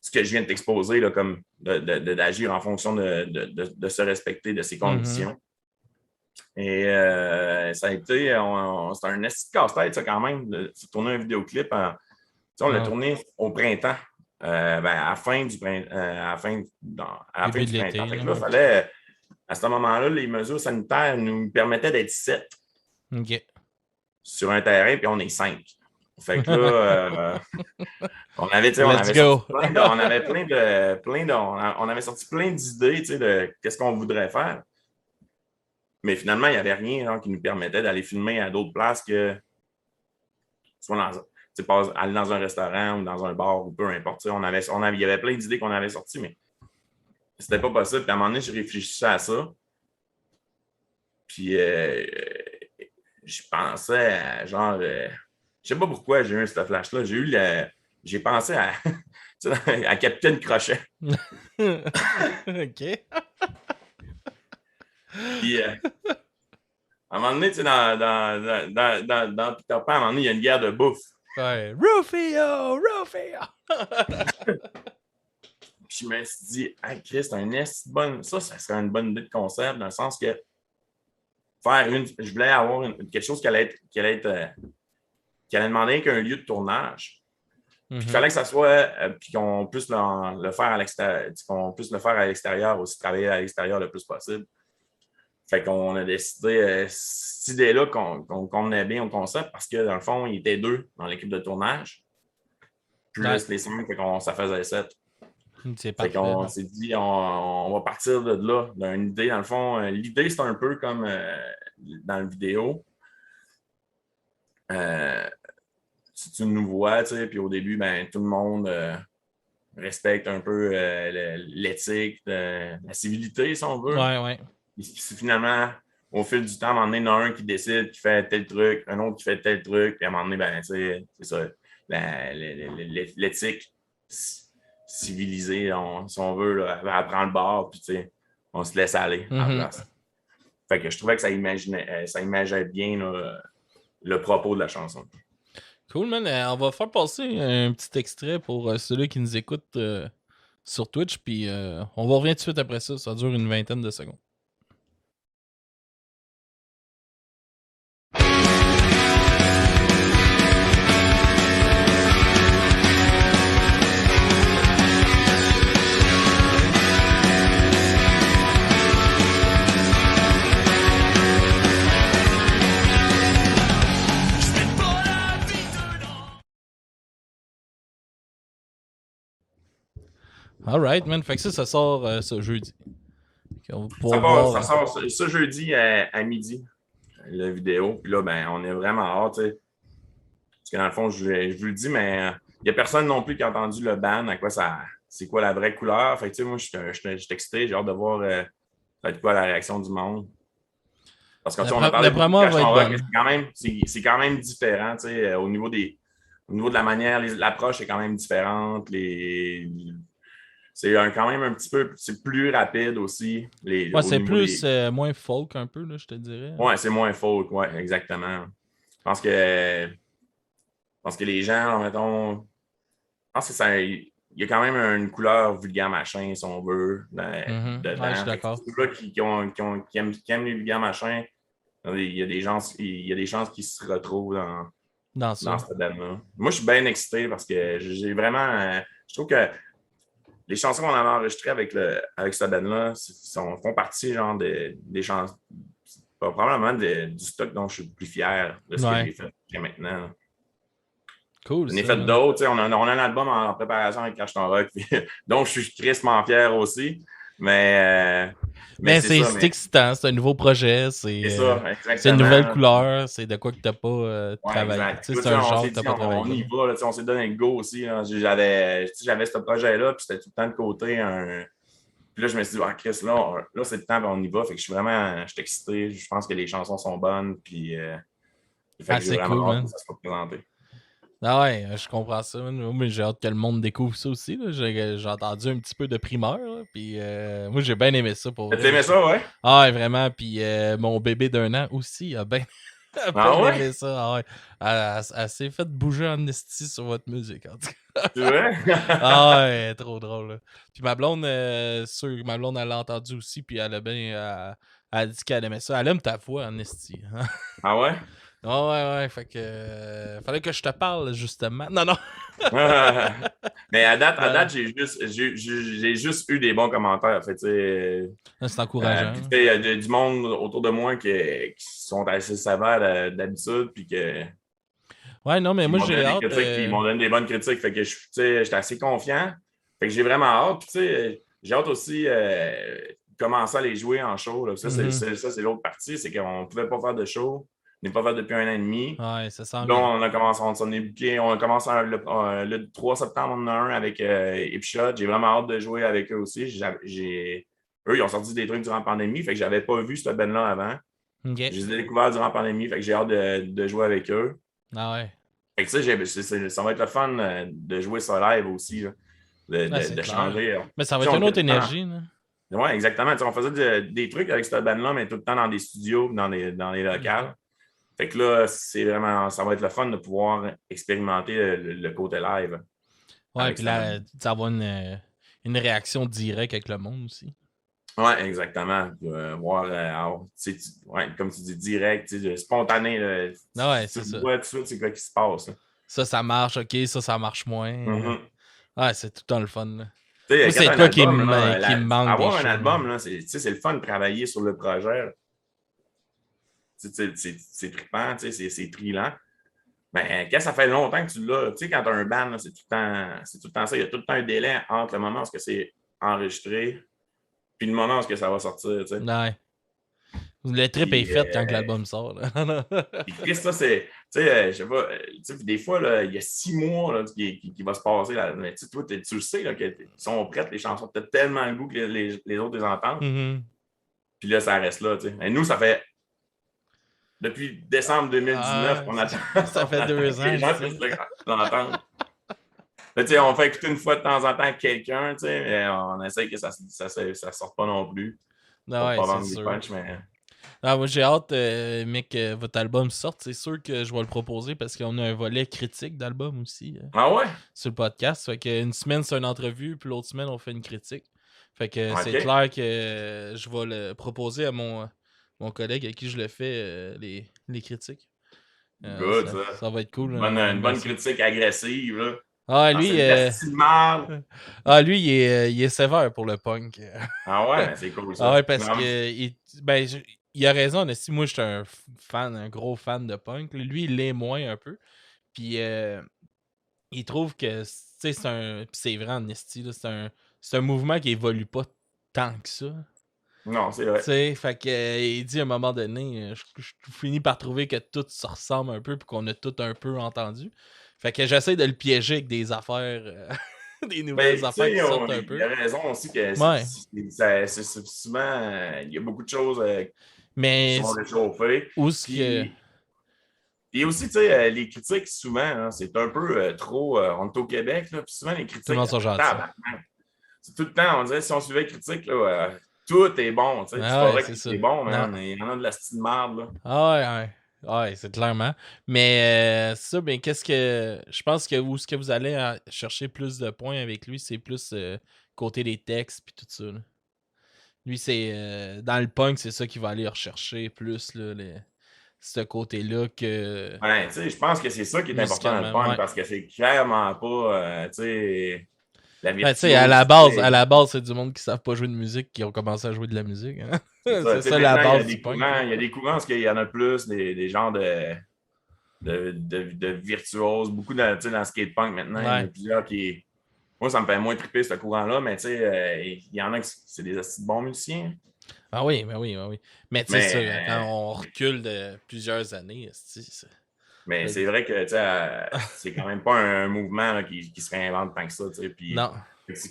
Speaker 2: ce que je viens de t'exposer, là, comme d'agir en fonction de se respecter de ses conditions. Et ça a été, c'était un esti de casse-tête, ça, quand même, de tourner un vidéoclip. On l'a tourné au printemps, à la fin du printemps. À la fin du printemps. Fait que là, fallait, à ce moment-là, les mesures sanitaires nous permettaient d'être 7 sur un terrain, puis on est 5. Fait que là, on avait sorti plein d'idées, tu sais, de qu'est-ce qu'on voudrait faire. Mais finalement, il n'y avait rien qui nous permettait d'aller filmer à d'autres places que soit aller dans un restaurant ou dans un bar ou peu importe. Il y avait plein d'idées qu'on avait sorties, mais c'était pas possible. Puis à un moment donné, je réfléchissais à ça. Puis je pensais à genre... je sais pas pourquoi j'ai eu ce flash-là. J'ai pensé à Capitaine Crochet.
Speaker 1: OK.
Speaker 2: Puis, à un moment donné, tu sais, dans Peter Pan, à un moment donné, il y a une guerre de bouffe.
Speaker 1: Ouais. Rufio!
Speaker 2: Puis je me suis dit, hey, Chris, ça serait une bonne idée de concept, dans le sens que je voulais avoir quelque chose qui allait demander qu'un lieu de tournage. Puis il fallait que ça soit, puis qu'on puisse le faire à l'extérieur, aussi travailler à l'extérieur le plus possible. Fait qu'on a décidé, cette idée-là, qu'on convenait bien au concept, parce que dans le fond, il était 2 dans l'équipe de tournage. Plus les 5, ça faisait 7. Fait qu'on s'est dit, on va partir de là, d'une idée. Dans le fond, l'idée, c'est un peu comme dans la vidéo. Si tu nous vois, tu sais, puis au début, ben, tout le monde respecte un peu l'éthique, la civilité, si on veut.
Speaker 1: Ouais.
Speaker 2: Puis finalement, au fil du temps, à un moment donné, il y en a un qui décide, qui fait tel truc, un autre qui fait tel truc, puis à un moment donné, ben, c'est ça, l'éthique civilisée, si on veut, là, elle prend le bord, puis on se laisse aller en place. Fait que je trouvais que ça imaginait bien là, le propos de la chanson.
Speaker 1: Cool, man. On va faire passer un petit extrait pour ceux-là qui nous écoutent sur Twitch, puis on va revenir tout de suite après ça. Ça dure une 20aine de secondes. Alright, man. Fait que ça sort ce jeudi. On va
Speaker 2: Ça,
Speaker 1: pouvoir voir.
Speaker 2: ça sort ce jeudi à midi, la vidéo. Puis là, ben, on est vraiment hâte, tu sais. Parce que dans le fond, je vous le dis, mais il n'y a personne non plus qui a entendu le ban, à quoi ça. C'est quoi la vraie couleur. Fait que, tu sais, moi, je suis excité, j'ai hâte de voir ça va être quoi la réaction du monde. Parce qu'on a parlé beaucoup de
Speaker 1: D'après-moi, va
Speaker 2: Cash
Speaker 1: être
Speaker 2: Ton Rock,
Speaker 1: bonne.
Speaker 2: mais c'est quand même différent, tu sais, au niveau de la manière, l'approche est quand même différente. C'est quand même un petit peu, c'est plus rapide aussi,
Speaker 1: Ouais,
Speaker 2: au
Speaker 1: c'est
Speaker 2: niveau
Speaker 1: plus
Speaker 2: des.
Speaker 1: moins folk un peu, là, je te dirais.
Speaker 2: Ouais, c'est moins folk, ouais, exactement. Je pense que les gens, mettons, je pense que ça, il y a quand même une couleur vulgaire machin, si on veut,
Speaker 1: Ouais, je suis
Speaker 2: dedans. Fait que
Speaker 1: d'accord.
Speaker 2: ceux-là qui aiment les vulgaires machins, il y a des chances qu'ils se retrouvent
Speaker 1: Dans
Speaker 2: dans
Speaker 1: ça.
Speaker 2: cette bande-là. Moi, je suis bien excité parce que j'ai vraiment. Je trouve que les chansons qu'on avait enregistrées avec cette bande-là font partie genre des chansons. Probablement du stock dont je suis le plus fier de ce que
Speaker 1: Ouais.
Speaker 2: j'ai fait jusqu'à maintenant.
Speaker 1: Cool,
Speaker 2: J'en ai
Speaker 1: ça,
Speaker 2: fait
Speaker 1: man.
Speaker 2: d'autres. On a un album en préparation avec Cash Ton Rock, donc je suis tristement fier aussi. Mais
Speaker 1: Mais
Speaker 2: c'est ça.
Speaker 1: c'est excitant, c'est un nouveau projet,
Speaker 2: C'est ça,
Speaker 1: c'est une nouvelle
Speaker 2: exactement.
Speaker 1: couleur, c'est de quoi que t'as pas
Speaker 2: Ouais,
Speaker 1: travaillé.
Speaker 2: exact.
Speaker 1: Tu sais,
Speaker 2: Là,
Speaker 1: c'est un
Speaker 2: on
Speaker 1: genre
Speaker 2: s'est
Speaker 1: que t'as
Speaker 2: dit,
Speaker 1: pas
Speaker 2: on
Speaker 1: travaillé.
Speaker 2: y va. Là, on s'est donné un go aussi. Là. J'avais ce projet-là, puis c'était tout le temps de côté. Puis là, je me suis dit, ah, Chris, là c'est le temps, puis on y va. Fait que je suis excité. Je pense que les chansons sont bonnes, puis fait
Speaker 1: Ah,
Speaker 2: que j'ai
Speaker 1: c'est cool,
Speaker 2: vraiment hâte que
Speaker 1: man.
Speaker 2: ça soit présenté.
Speaker 1: Ah ouais, je comprends ça, man. Moi, j'ai hâte que le monde découvre ça aussi, là. J'ai entendu un petit peu de primeur, là, puis moi, j'ai bien aimé ça, pour
Speaker 2: Tu
Speaker 1: vrai.
Speaker 2: aimais ça, ouais?
Speaker 1: Ah ouais, vraiment, puis mon bébé d'1 an aussi a bien
Speaker 2: Ah ouais?
Speaker 1: aimé ça. Ah ouais. Elle s'est fait bouger en esti sur votre musique, en tout cas.
Speaker 2: Tu vois?
Speaker 1: Ah ouais, trop drôle, là. Puis ma blonde, elle l'a entendu aussi, puis elle a dit qu'elle aimait ça. Elle aime ta voix en esti.
Speaker 2: Ah ouais?
Speaker 1: Ah ouais, fait que fallait que je te parle, justement. Non, non.
Speaker 2: Mais à
Speaker 1: Euh,
Speaker 2: date j'ai juste eu des bons commentaires. Fait,
Speaker 1: c'est encourageant,
Speaker 2: puis,
Speaker 1: là.
Speaker 2: il y a du monde autour de moi qui sont assez sévères d'habitude, puis
Speaker 1: Ouais, non, mais
Speaker 2: qui
Speaker 1: moi,
Speaker 2: m'ont
Speaker 1: j'ai
Speaker 2: donné des
Speaker 1: hâte.
Speaker 2: critiques, puis ils m'ont donné des bonnes critiques. Fait que j'étais assez confiant. Fait que j'ai vraiment hâte. Puis, j'ai hâte aussi commencer à les jouer en show. Là. Ça, c'est l'autre partie, c'est qu'on ne pouvait pas faire de show. On n'est pas fait depuis 1 an et demi.
Speaker 1: Ouais, ça sent
Speaker 2: Là,
Speaker 1: bien.
Speaker 2: on a commencé, on s'en est booké. On a commencé le 3 septembre, on en a un avec Hipshot. J'ai vraiment hâte de jouer avec eux aussi. Eux, ils ont sorti des trucs durant la pandémie, fait que j'avais pas vu cette band-là avant.
Speaker 1: Ok.
Speaker 2: Je les ai découverts durant la pandémie, fait que j'ai hâte de jouer avec eux.
Speaker 1: Ah ouais.
Speaker 2: Fait que ça va être le fun de jouer ça live aussi, là,
Speaker 1: Ouais, c'est
Speaker 2: de
Speaker 1: clair.
Speaker 2: changer.
Speaker 1: Mais ça va
Speaker 2: Tu sais,
Speaker 1: être
Speaker 2: on
Speaker 1: une
Speaker 2: était
Speaker 1: autre
Speaker 2: tout le temps.
Speaker 1: énergie, là.
Speaker 2: Oui, exactement. Tu sais, on faisait des trucs avec cette band-là, mais tout le temps dans des studios, dans les locales. Fait que là, ça va être le fun de pouvoir expérimenter le côté live
Speaker 1: Ouais,
Speaker 2: avec
Speaker 1: puis
Speaker 2: cette band.
Speaker 1: là, tu avoir une réaction directe avec le monde aussi.
Speaker 2: Oui, exactement. Voir, ouais, comme tu dis, direct, spontané. Là,
Speaker 1: Ah ouais,
Speaker 2: tu
Speaker 1: c'est ça.
Speaker 2: vois tout de suite c'est quoi qui se passe. Là.
Speaker 1: Ça marche, ok, ça marche moins.
Speaker 2: Mhm.
Speaker 1: Ouais, c'est tout le temps le fun, là.
Speaker 2: Tu sais,
Speaker 1: Moi,
Speaker 2: quand tu
Speaker 1: c'est
Speaker 2: as un
Speaker 1: quoi
Speaker 2: album, là,
Speaker 1: qui me manque des
Speaker 2: avoir un
Speaker 1: shows, là.
Speaker 2: album, là, c'est le fun de travailler sur le projet. C'est trippant, c'est thrillant. Mais quand ça fait longtemps que tu l'as, tu sais, quand tu as un band, là, c'est tout le temps ça. Il y a tout le temps un délai entre le moment où c'est enregistré puis le moment où ça va sortir. Tu sais.
Speaker 1: Ouais. Le trip est
Speaker 2: Puis,
Speaker 1: fait quand que l'album sort, là.
Speaker 2: puis Chris, ça, c'est. Tu sais, je sais pas, tu sais, des fois, là, il y a 6 mois là, qui va se passer. Là, mais tu sais, toi, tu le sais là, qu'ils sont prêtes, les chansons. Tu as tellement le goût que les autres les entendent.
Speaker 1: Mhm.
Speaker 2: Puis là, ça reste là. Tu sais. Et nous, ça fait depuis décembre 2019
Speaker 1: Ah,
Speaker 2: qu'on attend,
Speaker 1: ça
Speaker 2: on
Speaker 1: fait
Speaker 2: attend
Speaker 1: 2
Speaker 2: que les
Speaker 1: ans,
Speaker 2: gens
Speaker 1: tu
Speaker 2: puissent
Speaker 1: sais.
Speaker 2: l'entendre. Là, tu sais, on fait écouter une fois de temps en temps quelqu'un, tu sais, mais on essaie que ça sorte pas non plus
Speaker 1: Ah
Speaker 2: pour
Speaker 1: ouais,
Speaker 2: pas
Speaker 1: c'est
Speaker 2: vendre des
Speaker 1: sûr.
Speaker 2: punchs, mais.
Speaker 1: Ah, moi, j'ai hâte, mec, que votre album sorte. C'est sûr que je vais le proposer parce qu'on a un volet critique d'album aussi
Speaker 2: Ah ouais?
Speaker 1: sur le podcast. Fait qu'une semaine, c'est une entrevue, puis l'autre semaine, on fait une critique. Fait que c'est
Speaker 2: OK.
Speaker 1: clair que je vais le proposer à mon collègue à qui je le fais, les critiques.
Speaker 2: Good, ça.
Speaker 1: Ça va être cool, on
Speaker 2: Une
Speaker 1: aime bien
Speaker 2: bonne
Speaker 1: ça.
Speaker 2: critique agressive, là.
Speaker 1: Ah,
Speaker 2: Ah, c'est
Speaker 1: lui,
Speaker 2: le esti de mal.
Speaker 1: il est sévère pour le punk.
Speaker 2: Ah ouais, mais c'est cool,
Speaker 1: Ah
Speaker 2: ça.
Speaker 1: ouais, parce
Speaker 2: Non,
Speaker 1: que il a raison, mais si moi j'étais un gros fan de punk, lui il l'est moins un peu. Puis il trouve que tu sais, c'est vrai en esti, là, c'est un mouvement qui évolue pas tant que ça.
Speaker 2: Non, c'est
Speaker 1: Tu
Speaker 2: vrai.
Speaker 1: sais, fait que il dit à un moment donné, je finis par trouver que tout se ressemble un peu puis qu'on a tout un peu entendu. Fait que j'essaie de le piéger avec des affaires, des
Speaker 2: Ben,
Speaker 1: nouvelles
Speaker 2: tu
Speaker 1: affaires
Speaker 2: sais,
Speaker 1: qui sortent un
Speaker 2: il
Speaker 1: peu.
Speaker 2: a raison aussi que
Speaker 1: Ouais.
Speaker 2: c'est souvent, il y a beaucoup de choses qui
Speaker 1: Mais
Speaker 2: sont réchauffées.
Speaker 1: où ce que.
Speaker 2: Puis, et aussi, tu sais, les critiques, souvent, hein, c'est un peu trop. On est au Québec, là, puis souvent, les
Speaker 1: Tout le
Speaker 2: critiques,
Speaker 1: monde sont gentils.
Speaker 2: tabarnak. C'est tout le temps, on dirait, si on suivait les critiques, là, tout est bon. Tu sais, c'est
Speaker 1: Ah
Speaker 2: pas
Speaker 1: ouais,
Speaker 2: vrai que
Speaker 1: c'est
Speaker 2: tout
Speaker 1: ça.
Speaker 2: est bon,
Speaker 1: Non.
Speaker 2: man. Il y en a de la style marde, là.
Speaker 1: Ah ouais, ouais. Ouais, c'est clairement. Mais ça, ben qu'est-ce que. Je pense que où ce que vous allez chercher plus de points avec lui, c'est plus côté des textes puis tout ça. Là. Lui, c'est. Dans le punk, c'est ça qu'il va aller rechercher plus, là, ce côté-là que.
Speaker 2: Ouais, tu sais, je pense que c'est ça qui est important dans le
Speaker 1: Musicalement,
Speaker 2: punk
Speaker 1: ouais.
Speaker 2: parce que c'est clairement pas, tu sais, la
Speaker 1: Ben, tu sais, à
Speaker 2: virtuosité.
Speaker 1: la base, c'est du monde qui savent pas jouer de musique qui ont commencé à jouer de la musique. Hein?
Speaker 2: C'est ça.
Speaker 1: C'est
Speaker 2: Tu sais,
Speaker 1: ça la
Speaker 2: maintenant, il y a
Speaker 1: base du
Speaker 2: des
Speaker 1: punk.
Speaker 2: courants,
Speaker 1: Là.
Speaker 2: il y a des courants parce qu'il y en a plus, des genres de virtuoses. Beaucoup tu sais, dans le skate-punk maintenant, il y en a
Speaker 1: Ouais.
Speaker 2: plusieurs qui. Moi, ça me fait moins triper ce courant-là, mais tu sais, il y en a qui c'est des assez bons musiciens.
Speaker 1: Ah oui, ben oui, ben oui. Mais tu sais, ça, quand
Speaker 2: Mais,
Speaker 1: on recule de plusieurs années,
Speaker 2: mais c'est vrai que tu sais, c'est quand même pas un mouvement là, qui se réinvente tant que ça. Tu sais, puis,
Speaker 1: non.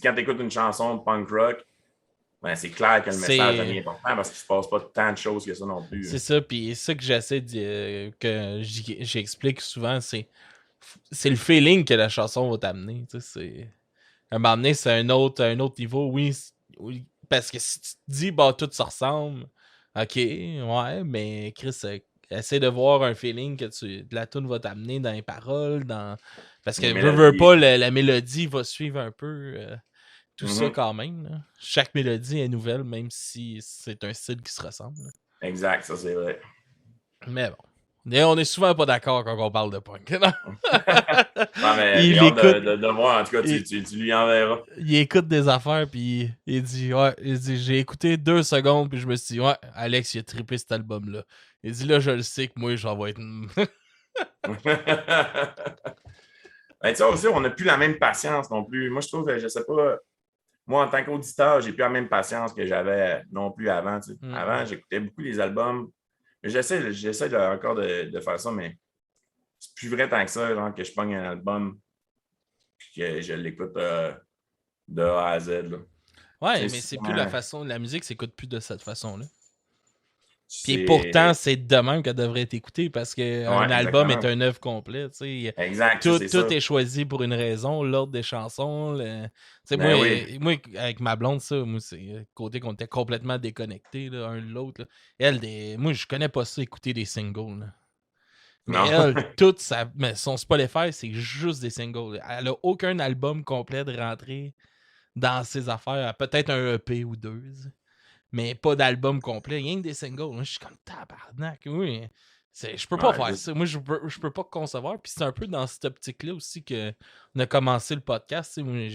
Speaker 2: quand tu écoutes une chanson de punk rock, ben, c'est clair que le message
Speaker 1: C'est.
Speaker 2: devient important parce qu'il ne se passe pas tant de choses que ça non plus.
Speaker 1: C'est ça, puis ça que j'essaie de. Que j'explique souvent, c'est le feeling que la chanson va t'amener. Tu sais, c'est. À un moment donné, c'est un autre niveau. Oui, oui, parce que si tu te dis, bah, tout se ressemble, ok, ouais, mais Chris, essaie de voir un feeling que la tune va t'amener dans les paroles, parce que
Speaker 2: Les
Speaker 1: veux
Speaker 2: mélodies.
Speaker 1: pas, la mélodie va suivre un peu tout ça
Speaker 2: Mhm.
Speaker 1: quand même. Là. Chaque mélodie est nouvelle, même si c'est un style qui se ressemble. Là.
Speaker 2: Exact, ça c'est vrai.
Speaker 1: Mais bon. Et on est souvent pas d'accord quand on parle de punk. Non?
Speaker 2: Ouais, mais j'ai
Speaker 1: Il
Speaker 2: hâte
Speaker 1: écoute.
Speaker 2: de voir. En tout cas,
Speaker 1: Il,
Speaker 2: tu lui enverras.
Speaker 1: il écoute des affaires puis il dit ouais, il dit j'ai écouté 2 secondes puis je me suis dit ouais, Alex il a trippé cet album là. Il dit là je le sais que moi j'en vais être
Speaker 2: Ben, tu sais, aussi, on n'a plus la même patience non plus. Moi, je trouve, je sais pas, moi, en tant qu'auditeur, j'ai plus la même patience que j'avais non plus avant. Tu sais. Avant, j'écoutais beaucoup les albums. J'essaie encore de faire ça, mais c'est plus vrai tant que ça, genre, que je pogne un album et que je l'écoute de A à Z. Là.
Speaker 1: Ouais,
Speaker 2: Tu
Speaker 1: mais
Speaker 2: sais,
Speaker 1: c'est plus la façon la musique s'écoute plus de cette façon là. Puis pourtant,
Speaker 2: c'est.
Speaker 1: c'est de même qu'elle devrait être écoutée parce qu'un
Speaker 2: Ouais,
Speaker 1: album est
Speaker 2: exactement.
Speaker 1: un œuvre complète.
Speaker 2: Exact, ça,
Speaker 1: Tout,
Speaker 2: c'est ça.
Speaker 1: tout est choisi pour une raison, l'ordre des chansons.
Speaker 2: Ben oui.
Speaker 1: Moi, avec ma blonde, ça, moi, c'est le côté qu'on était complètement déconnectés l'un de l'autre. Là. Elle, moi, je connais pas ça, écouter des singles. Là. Mais
Speaker 2: Non.
Speaker 1: elle, mais son Spotify, c'est juste des singles. Elle a aucun album complet de rentrée dans ses affaires. Peut-être un EP ou deux. Mais pas d'album complet, rien que des singles. Je suis comme tabarnak, oui. Je peux pas
Speaker 2: Ouais,
Speaker 1: faire ça. Moi, je peux pas concevoir. Puis c'est un peu dans cette optique-là aussi qu'on a commencé le podcast. Moi,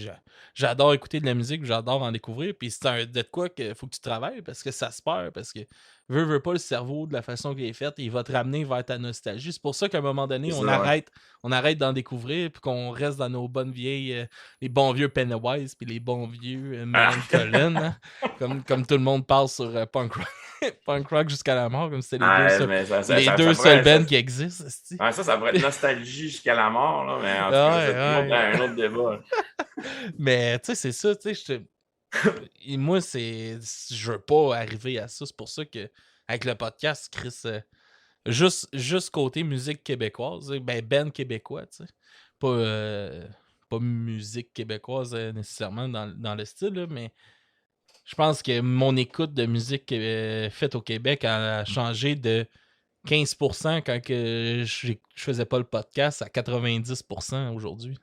Speaker 1: j'adore écouter de la musique, j'adore en découvrir. Puis c'est de quoi qu'il faut que tu travailles parce que ça se perd. Parce que veux pas le cerveau de la façon qu'il est fait, il va te ramener vers ta nostalgie. C'est pour ça qu'à un moment donné,
Speaker 2: c'est ça, ouais.
Speaker 1: on arrête d'en découvrir puis qu'on reste dans nos bonnes vieilles, les bons vieux Pennywise puis les bons vieux
Speaker 2: Ah.
Speaker 1: Millencolin. Hein, comme tout le monde parle sur Punk Rock. Punk Rock jusqu'à la mort, comme c'était
Speaker 2: Ouais, mais
Speaker 1: les deux
Speaker 2: ça
Speaker 1: seuls
Speaker 2: pourrait,
Speaker 1: bands qui existent.
Speaker 2: ouais, ça pourrait être nostalgie jusqu'à la mort, là, mais en tout cas, c'est
Speaker 1: Ouais.
Speaker 2: un autre débat.
Speaker 1: Mais tu sais, c'est ça, tu sais, moi, je veux pas arriver à ça. C'est pour ça que avec le podcast, Chris, juste côté musique québécoise, ben québécois, tu sais. Pas musique québécoise nécessairement dans le style, là, mais je pense que mon écoute de musique faite au Québec a changé de 15% quand je faisais pas le podcast à 90% aujourd'hui.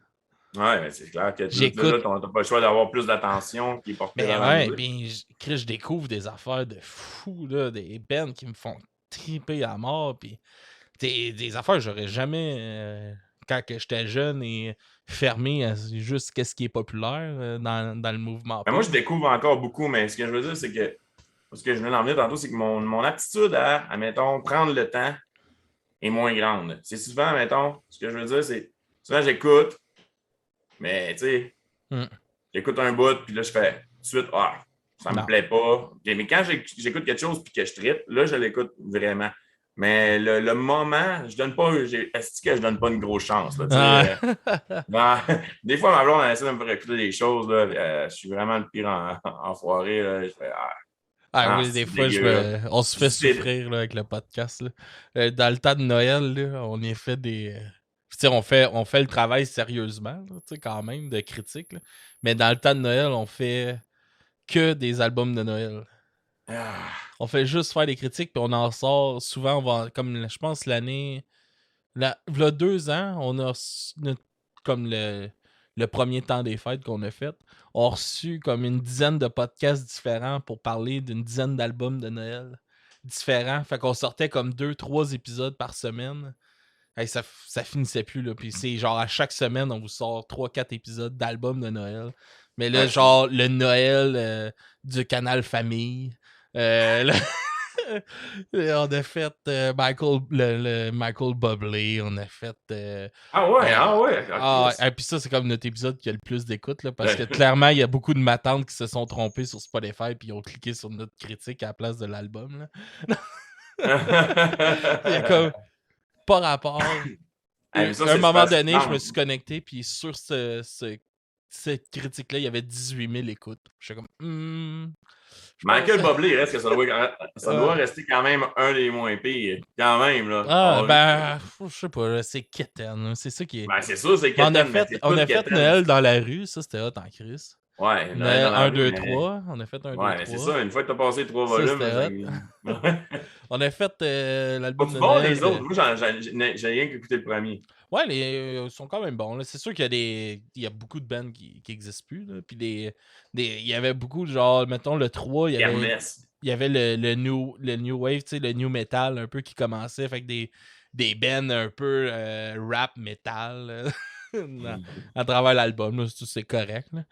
Speaker 2: Ouais, mais c'est clair que là,
Speaker 1: J'écoute.
Speaker 2: t'as pas le choix d'avoir plus d'attention qui est portée
Speaker 1: Ben
Speaker 2: vers la
Speaker 1: ouais,
Speaker 2: musique.
Speaker 1: ben Chris, je découvre des affaires de fou, là, des bands qui me font triper à mort, puis des affaires que j'aurais jamais, quand que j'étais jeune et fermé à juste qu'est-ce qui est populaire dans le mouvement
Speaker 2: Ben, moi,
Speaker 1: pop.
Speaker 2: je découvre encore beaucoup, mais ce que je veux dire, c'est que ce que je venais d'en venir tantôt, c'est que mon aptitude à, mettons, prendre le temps est moins grande. C'est souvent, mettons, ce que je veux dire, c'est souvent j'écoute, mais tu sais,
Speaker 1: Hmm.
Speaker 2: j'écoute un bout, puis là, je fais tout de suite, ça me plaît pas. Mais quand j'écoute quelque chose puis que je trippe, là, je l'écoute vraiment. Mais le moment, je donne pas, est-ce que je donne pas une grosse chance, là, des fois, ma blonde, elle essaie de me faire écouter des choses, là, je suis vraiment le pire enfoiré, là, je fais,
Speaker 1: oui, des fois, on se fait souffrir là, avec le podcast. Là. Dans le temps de Noël, là, on y fait des... on fait le travail sérieusement, là, quand même, de critique. Là. Mais dans le temps de Noël, on fait que des albums de Noël. On fait juste faire des critiques, puis on en sort souvent, comme je pense l'année... Là, 2 ans, on a comme le premier temps des fêtes qu'on a fait, on a reçu comme une dizaine de podcasts différents pour parler d'une dizaine d'albums de Noël différents. Fait qu'on sortait comme 2-3 épisodes par semaine. Hey, ça finissait plus, là. Puis c'est genre à chaque semaine, on vous sort 3-4 épisodes d'albums de Noël. Mais là, genre le Noël du canal Famille. On a fait le Michael Bublé, on a fait...
Speaker 2: ouais.
Speaker 1: Et puis ça, c'est comme notre épisode qui a le plus d'écoute, là, parce que clairement, il y a beaucoup de matantes qui se sont trompées sur Spotify puis ils ont cliqué sur notre critique à la place de l'album. Il y a comme pas rapport. À un moment donné, je me suis connecté puis sur cette critique-là, il y avait 18 000 écoutes. Je suis comme...
Speaker 2: Michael Bublé, il reste que ça doit rester quand même un des moins pires. Quand même, là.
Speaker 1: Je sais pas, c'est Keten. C'est ça qui est.
Speaker 2: C'est ça, c'est Keten.
Speaker 1: On a fait Noël dans la rue, ça c'était hot en crise.
Speaker 2: Ouais,
Speaker 1: Noël 1, 2, 3. On a fait 1, 2, 3.
Speaker 2: Ouais, c'est ça, une fois que t'as passé 3 volumes.
Speaker 1: On a fait l'album de
Speaker 2: Noël.
Speaker 1: Noël.
Speaker 2: Les autres, moi j'ai rien qu'écouté le premier.
Speaker 1: Ouais, ils sont quand même bons. C'est sûr qu'il y a beaucoup de bands qui n'existent plus. Là. Puis il y avait beaucoup, genre, mettons le 3, il y avait le new wave, tu sais, le new metal un peu qui commençait. Fait que des bands un peu rap metal à travers l'album. Là, c'est correct. Là.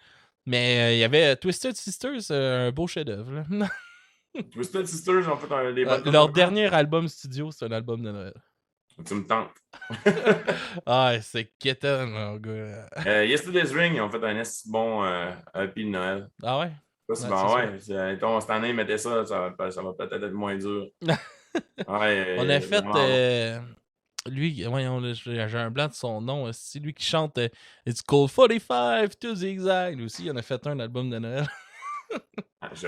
Speaker 1: Mais il y avait Twisted Sisters, un beau chef-d'œuvre.
Speaker 2: Twisted Sisters ont fait des bonnes
Speaker 1: leur dernier album studio, c'est un album de Noël.
Speaker 2: Tu me tentes.
Speaker 1: C'est quétaine, mon gars.
Speaker 2: Yesterday's Ring, ils ont fait un bon Happy de Noël.
Speaker 1: Ah ouais?
Speaker 2: Cette année, mettez ça, ça va peut-être être moins dur.
Speaker 1: On a fait... lui, voyons, j'ai un blanc de son nom. C'est lui qui chante It's Cold 45 to Zigzag. Lui aussi, il en a fait un album de Noël. C'est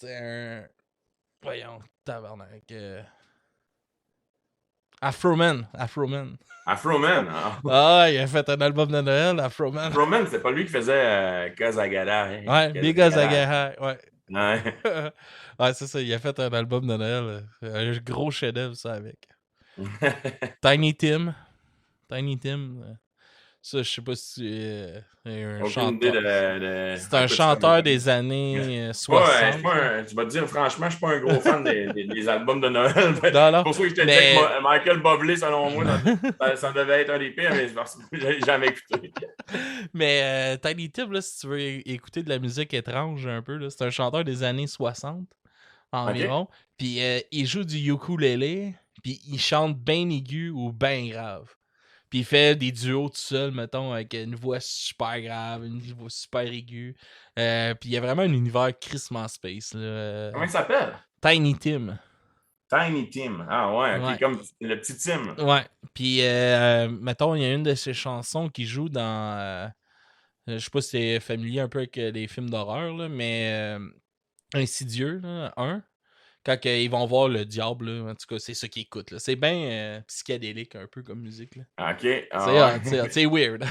Speaker 1: un... Voyons, tabarnak. Afroman.
Speaker 2: Afroman,
Speaker 1: il a fait un album de Noël, Afroman.
Speaker 2: Afroman, c'est pas lui qui faisait Gazagara.
Speaker 1: Ouais, Big Gazagara, ouais. Ouais, c'est ça, il a fait un album de Noël. Un gros chef-d'œuvre, ça, avec. Tiny Tim. Ça, je sais pas si c'est un chanteur. C'est un chanteur des années 60.
Speaker 2: Ouais, je vais te dire, franchement, je suis pas un gros fan des albums de Noël.
Speaker 1: Non.
Speaker 2: Pour ça que je te dis que Michael Bublé, selon moi, ça devait être un des pires, mais parce que j'ai jamais écouté.
Speaker 1: Mais Tiny Tim, là, si tu veux écouter de la musique étrange un peu, là, c'est un chanteur des années 60 environ. Okay. Puis il joue du ukulélé, puis il chante bien aigu ou bien grave. Puis il fait des duos tout seul, mettons, avec une voix super grave, une voix super aiguë. Puis il y a vraiment un univers crissement space. Là.
Speaker 2: Comment il s'appelle?
Speaker 1: Tiny Tim.
Speaker 2: Tiny Tim. Ah ouais, comme le petit Tim.
Speaker 1: Ouais. Puis, mettons, il y a une de ses chansons qui joue dans... je sais pas si c'est familier un peu avec les films d'horreur, là, mais Insidieux, là, 1. Quand ils vont voir le diable, là, en tout cas, c'est ça qu'ils écoutent. Là. C'est bien psychédélique un peu comme musique. Là.
Speaker 2: OK.
Speaker 1: C'est weird.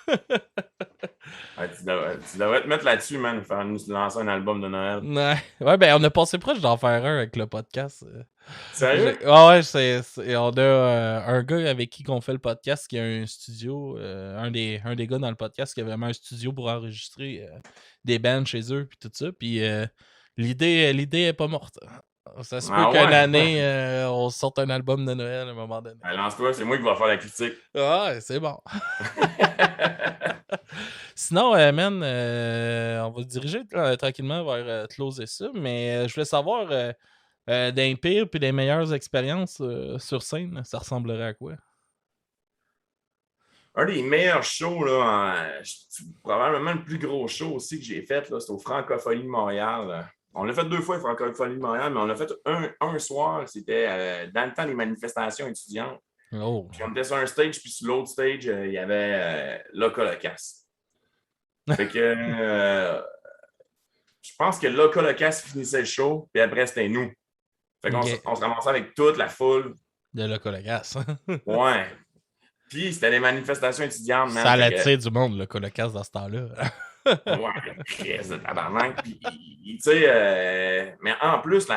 Speaker 2: Tu devrais te mettre là-dessus, man, faire nous lancer un album de Noël.
Speaker 1: Ouais, ben on a passé proche d'en faire un avec le podcast.
Speaker 2: Sérieux?
Speaker 1: Ouais, on a un gars avec qui on fait le podcast qui a un studio, un des gars dans le podcast qui a vraiment un studio pour enregistrer des bands chez eux puis tout ça. Puis l'idée est pas morte. Ça se peut qu'une année, on sorte un album de Noël à un moment donné.
Speaker 2: Lance-toi, c'est moi qui vais faire la critique.
Speaker 1: Ouais, c'est bon. Sinon, man, on va se diriger tranquillement vers closer ça, mais je voulais savoir des pires et des meilleures expériences sur scène, ça ressemblerait à quoi?
Speaker 2: un des meilleurs shows, là, probablement le plus gros show aussi que j'ai fait, là, c'est au Francophonie de Montréal. Là. On l'a fait 2 fois, au Francophonie de Montréal, mais on l'a fait un soir. C'était dans le temps des manifestations étudiantes.
Speaker 1: Oh.
Speaker 2: Puis on était sur un stage, puis sur l'autre stage, il y avait Locolocas. Fait que je pense que Locolocas finissait le show, puis après, c'était nous. Fait qu'on
Speaker 1: Okay.
Speaker 2: on se ramassait avec toute la foule.
Speaker 1: De la colocasse.
Speaker 2: Ouais. Puis c'était des manifestations étudiantes, man.
Speaker 1: Ça
Speaker 2: Fait que,
Speaker 1: l'attire du monde, le colocasse, dans ce temps-là.
Speaker 2: ouais, crise de tabarnak. Puis, tu sais, mais en plus, tu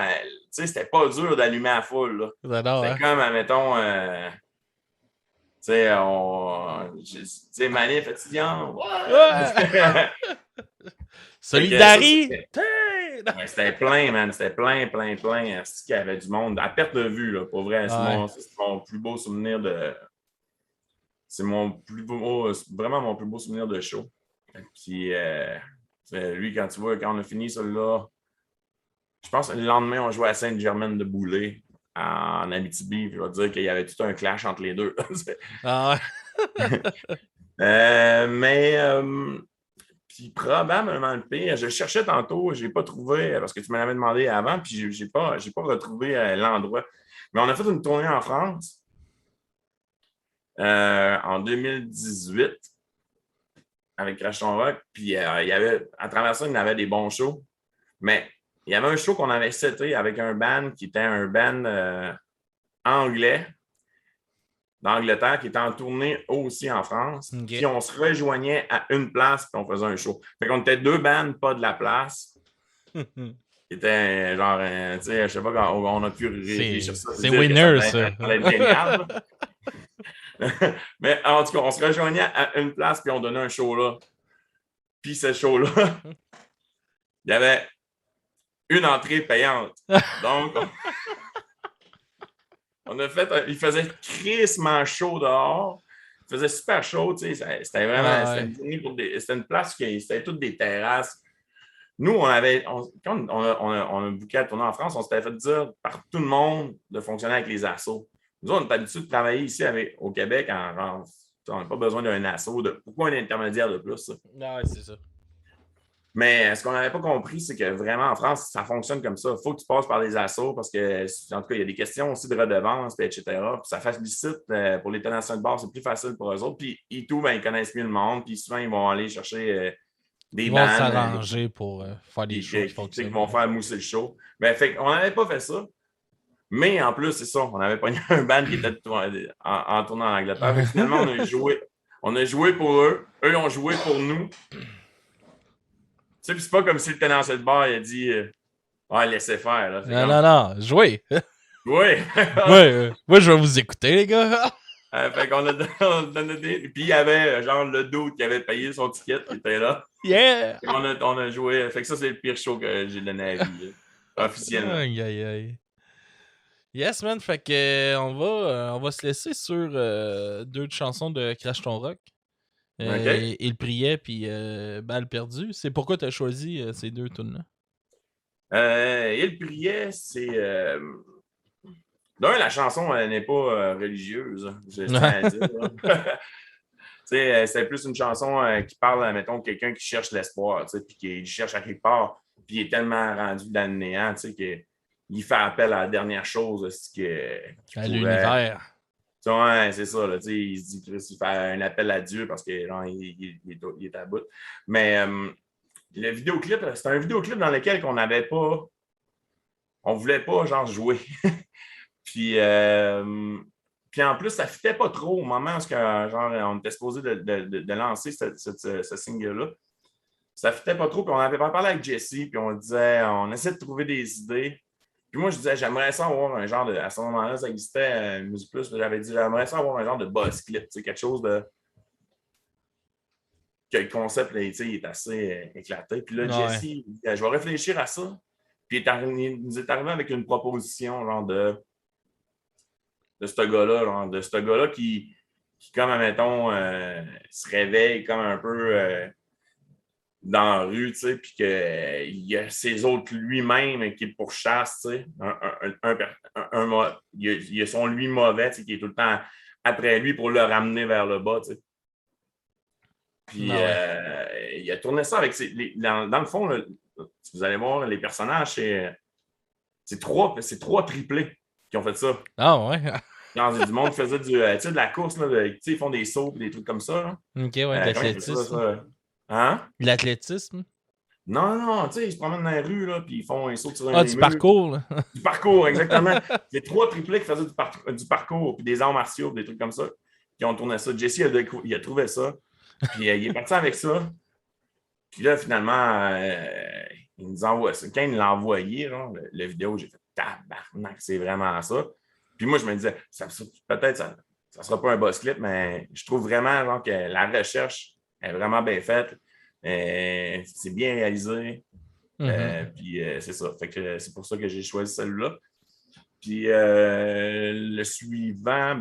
Speaker 2: sais, c'était pas dur d'allumer la foule, là.
Speaker 1: J'adore,
Speaker 2: C'était
Speaker 1: hein?
Speaker 2: comme, admettons, tu sais, manif étudiant.
Speaker 1: Ouais!
Speaker 2: Fait que ça,
Speaker 1: Solidarité!
Speaker 2: ouais, c'était plein, man. C'était plein. C'est qu'il y avait du monde à perte de vue, là. Pour vrai,
Speaker 1: Ouais.
Speaker 2: c'est mon plus beau souvenir de. C'est mon plus beau, vraiment mon plus beau souvenir de show. Puis, lui, quand on a fini celui-là, je pense que le lendemain, on jouait à Sainte-Germaine-de-Boulay en Abitibi. Puis je vais te dire qu'il y avait tout un clash entre les deux.
Speaker 1: Ah ouais.
Speaker 2: Mais puis probablement le pire, je cherchais tantôt, je n'ai pas trouvé, parce que tu me l'avais demandé avant, puis je n'ai pas retrouvé l'endroit. Mais on a fait une tournée en France en 2018 avec Crash Ton Rock, puis il y avait, à travers ça, il y avait des bons shows. Mais il y avait un show qu'on avait seté avec un band qui était un band anglais d'Angleterre qui était en tournée aussi en France.
Speaker 1: Okay.
Speaker 2: Puis on se rejoignait à une place puis on faisait un show. Fait qu'on était 2 bands, pas de la place. C'était genre, tu sais, je sais pas quand on a pu réfléchir ça.
Speaker 1: C'est winner, ça.
Speaker 2: Ça allait être génial. Mais en tout cas, on se rejoignait à une place puis on donnait un show là. Puis ce show-là, il y avait une entrée payante. Donc, on a fait, il faisait crissement chaud dehors. Il faisait super chaud, tu sais. C'était vraiment, c'était une place qui, c'était toutes des terrasses. Nous, quand on a booké à tourner en France, on s'était fait dire par tout le monde de fonctionner avec les assos. Nous, on est habitués de travailler ici au Québec on n'a pas besoin d'un asso. Pourquoi un intermédiaire de plus? Ça?
Speaker 1: Ah ouais, c'est ça.
Speaker 2: Mais ce qu'on n'avait pas compris, c'est que vraiment en France, ça fonctionne comme ça. Il faut que tu passes par les assos parce que, en tout cas, il y a des questions aussi de redevance, etc. Puis ça facilite pour les tenanciers de bar, c'est plus facile pour eux autres. Puis ils connaissent mieux le monde. Puis souvent, ils vont aller chercher des
Speaker 1: Ils vont
Speaker 2: bandes.
Speaker 1: s'arranger pour faire des shows qui fonctionnent.
Speaker 2: Ils vont faire mousser le show. Mais fait on n'avait pas fait ça. Mais en plus, c'est ça. On avait pogné un band qui était en tournant en Angleterre. Fait finalement, on a joué pour eux. Eux ont joué pour nous. Tu sais, c'est pas comme si le tenancier de bar il a dit ouais, laissez faire. Là.
Speaker 1: Non, jouez!
Speaker 2: Oui!
Speaker 1: Moi, je vais vous écouter, les gars!
Speaker 2: Fait qu'on a donné des. Puis il y avait genre le dude qui avait payé son ticket qui était là.
Speaker 1: Yeah!
Speaker 2: On a joué. Fait que ça, c'est le pire show que j'ai donné à la vie. Officiellement.
Speaker 1: Aïe. Yes, man. Fait que on va se laisser sur 2 chansons de Crash Ton Rock.
Speaker 2: Okay.
Speaker 1: Il priait, puis balle perdue. C'est pourquoi tu as choisi ces 2 tunes-là?
Speaker 2: Il priait, c'est. D'un, la chanson n'est pas religieuse, je tiens à dire. C'est plus une chanson qui parle, mettons, de quelqu'un qui cherche l'espoir, puis qui cherche à quelque part, puis il est tellement rendu dans le néant, qu'il fait appel à la dernière chose
Speaker 1: à l'univers.
Speaker 2: Ouais, c'est ça. Là, il se dit qu'il fait un appel à Dieu parce qu'il est à bout. Mais le vidéoclip, c'est un vidéoclip dans lequel on n'avait pas. On voulait pas genre jouer. Puis en plus, ça ne fitait pas trop au moment où on était supposé de lancer ce single-là. Ça ne fitait pas trop. Puis on avait parlé avec Jesse, puis on essayait de trouver des idées. Puis moi, je disais, j'aimerais ça avoir un genre de. À ce moment-là, ça existait Musique Plus, j'avais dit, j'aimerais ça avoir un genre de buzz clip, quelque chose de. Que le concept, là, il est assez éclaté. Puis là, Jesse, il dit, je vais réfléchir à ça. Puis il nous est arrivé avec une proposition, genre de ce gars-là, qui comme, admettons, se réveille comme un peu dans la rue, tu sais, puis qu'il y a ses autres lui-même qui le pourchassent, tu sais. Il y a son lui mauvais, tu sais, qui est tout le temps après lui pour le ramener vers le bas, tu sais. Puis
Speaker 1: Ah
Speaker 2: il a tourné ça avec dans le fond, là, si vous allez voir les personnages, c'est trois triplés qui ont fait ça.
Speaker 1: Ah ouais.
Speaker 2: Dans du monde qui faisait de la course, là, ils font des sauts et des trucs comme ça. Là.
Speaker 1: Ok, ouais, de
Speaker 2: Comment ils faisaient
Speaker 1: l'athlétisme.
Speaker 2: ça? Hein?
Speaker 1: De l'athlétisme.
Speaker 2: Non, non, tu sais, ils se promènent dans la rue, là, puis ils sautent sur
Speaker 1: Ah,
Speaker 2: les
Speaker 1: du
Speaker 2: murs.
Speaker 1: parcours, là.
Speaker 2: Du parcours, exactement. Il y a trois triplés qui faisaient du parcours, puis des arts martiaux, des trucs comme ça, qui ont tourné ça. Jesse, il a trouvé ça, puis il est parti avec ça. Puis là, finalement, il nous envoie ça. Quand il l'a envoyé, genre, la vidéo, j'ai fait tabarnak, c'est vraiment ça. Puis moi, je me disais, peut-être ça ne sera pas un boss clip, mais je trouve vraiment genre, que la recherche est vraiment bien faite. C'est bien réalisé. Puis c'est ça. Fait que c'est pour ça que j'ai choisi celui-là. Puis le suivant,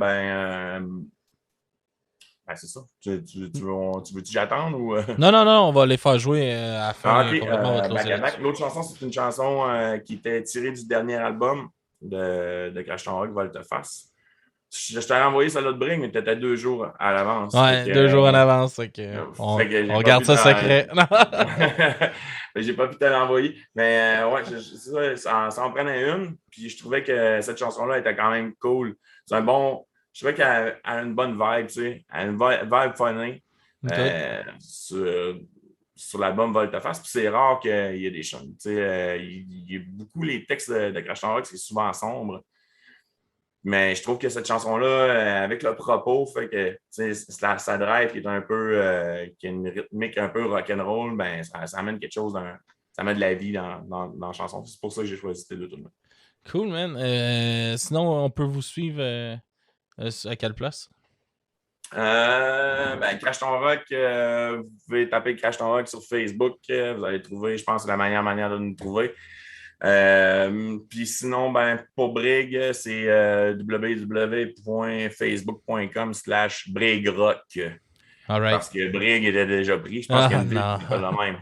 Speaker 2: c'est ça. Tu veux-tu que j'attende ou.
Speaker 1: Non, on va les faire jouer à la fin.
Speaker 2: OK.
Speaker 1: Complètement, on va closer là-dessus.
Speaker 2: L'autre chanson, c'est une chanson qui était tirée du dernier album de Crash Ton Rock, Volte-Face. Je t'ai renvoyé celle-là de Bring, mais peut-être 2 jours à l'avance.
Speaker 1: Ouais, 2 jours en avance. On garde ça secret.
Speaker 2: J'ai pas pu te l'envoyer. Mais ouais, ça en prenait une. Puis je trouvais que cette chanson-là était quand même cool. C'est un bon. Je trouvais qu'elle a une bonne vibe, tu sais. Elle a une vibe funny. Sur l'album Volte-Face. Puis c'est rare qu'il y ait des chants. Tu sais, il y a beaucoup les textes de Crash Ton Rock, c'est souvent sombre. Mais je trouve que cette chanson-là, avec le propos, fait que sa drive qui est un peu qui a une rythmique un peu rock'n'roll, ben ça amène quelque chose, ça met de la vie dans la chanson. C'est pour ça que j'ai choisi ces deux tunes.
Speaker 1: Cool, man. Sinon, on peut vous suivre à quelle place?
Speaker 2: Crash Ton Rock, vous pouvez taper Crash Ton Rock sur Facebook. Vous allez trouver, je pense, la meilleure manière de nous trouver. Puis sinon, pour Brig, c'est www.facebook.com/BrigRock.
Speaker 1: Right.
Speaker 2: Parce que Brig était déjà pris. Je pense qu'il y a une ville qui n'est pas la même.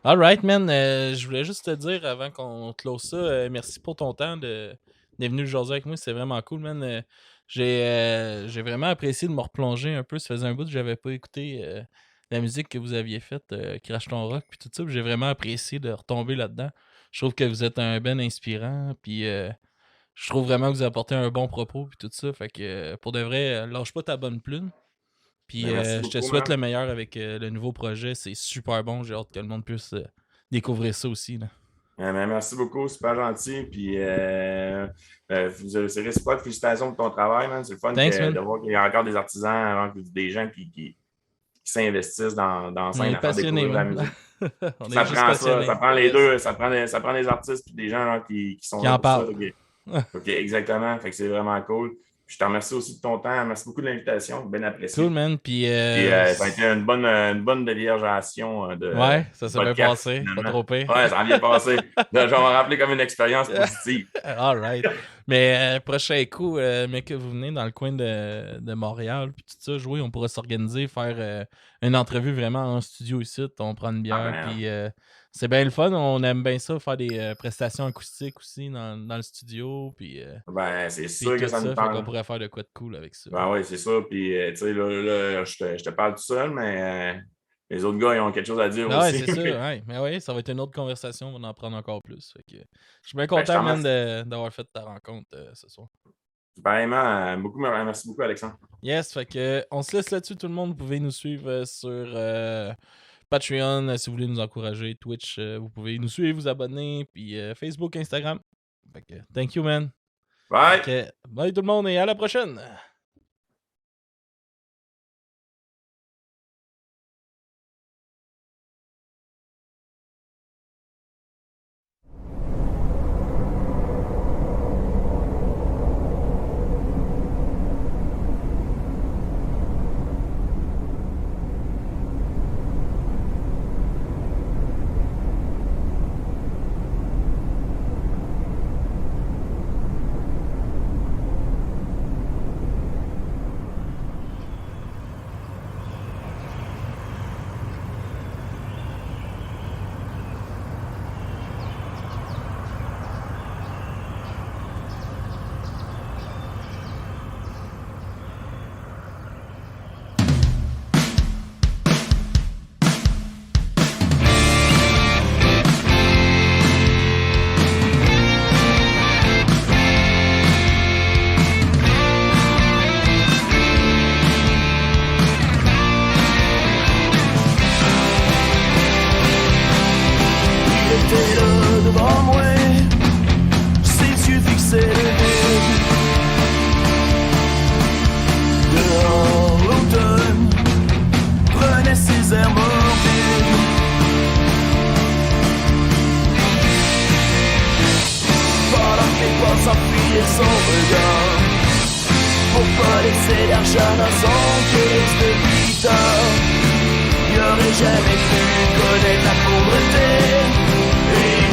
Speaker 1: All right, man. Je voulais juste te dire avant qu'on close ça, merci pour ton temps d'être venu jaser avec moi. C'est vraiment cool, man. J'ai vraiment apprécié de me replonger un peu. Ça faisait un bout que j'avais pas écouté la musique que vous aviez faite, Crash Ton Rock, puis tout ça. J'ai vraiment apprécié de retomber là-dedans. Je trouve que vous êtes un ben inspirant, puis je trouve vraiment que vous apportez un bon propos, puis tout ça. Fait que pour de vrai, lâche pas ta bonne plume. Puis je te souhaite le meilleur avec le nouveau projet. C'est super bon. J'ai hâte que le monde puisse découvrir ça aussi. Là.
Speaker 2: Merci beaucoup, super gentil. Puis c'est réciproque. Félicitations pour ton travail, man. C'est le fun de voir qu'il y a encore des artisans, des gens qui s'investissent dans la scène à faire découvrir la musique. Ça prend les deux. Ça prend des artistes et des gens qui sont
Speaker 1: là pour ça.
Speaker 2: OK, exactement. Fait que c'est vraiment cool. Puis je te remercie aussi de ton temps. Merci beaucoup de l'invitation. Bien apprécié.
Speaker 1: Cool, man. Puis
Speaker 2: ça a été une bonne déliération de.
Speaker 1: Ouais, ça s'est bien passé. Pas trop pire.
Speaker 2: Ouais, ça a bien passé. Je vais m'en rappeler comme une expérience positive.
Speaker 1: All right. Mais prochain coup, mais que vous venez dans le coin de Montréal, puis tout ça, jouer, on pourra s'organiser, faire une entrevue vraiment en studio ici. On prend une bière, puis c'est bien le fun. On aime bien ça, faire des prestations acoustiques aussi dans le studio. Puis,
Speaker 2: c'est sûr que ça me parle.
Speaker 1: On pourrait faire de quoi de cool avec ça.
Speaker 2: Oui, c'est ça. Puis, tu sais, là, je te parle tout seul, mais les autres gars, ils ont quelque chose à dire aussi.
Speaker 1: Oui, c'est ça. Ouais. Mais oui, ça va être une autre conversation. On va en prendre encore plus. Fait que, je suis bien content, man, d'avoir fait ta rencontre ce soir.
Speaker 2: Pareillement, merci beaucoup, Alexandre.
Speaker 1: Yes, fait que on se laisse là-dessus, tout le monde. Vous pouvez nous suivre sur Patreon si vous voulez nous encourager, Twitch, vous pouvez nous suivre, vous abonner, puis Facebook, Instagram. Fait que, thank you, man.
Speaker 2: Bye!
Speaker 1: Bye tout le monde et à la prochaine!
Speaker 3: dans son crise de Victor. Il aurait jamais pu connaître la pauvreté. Et il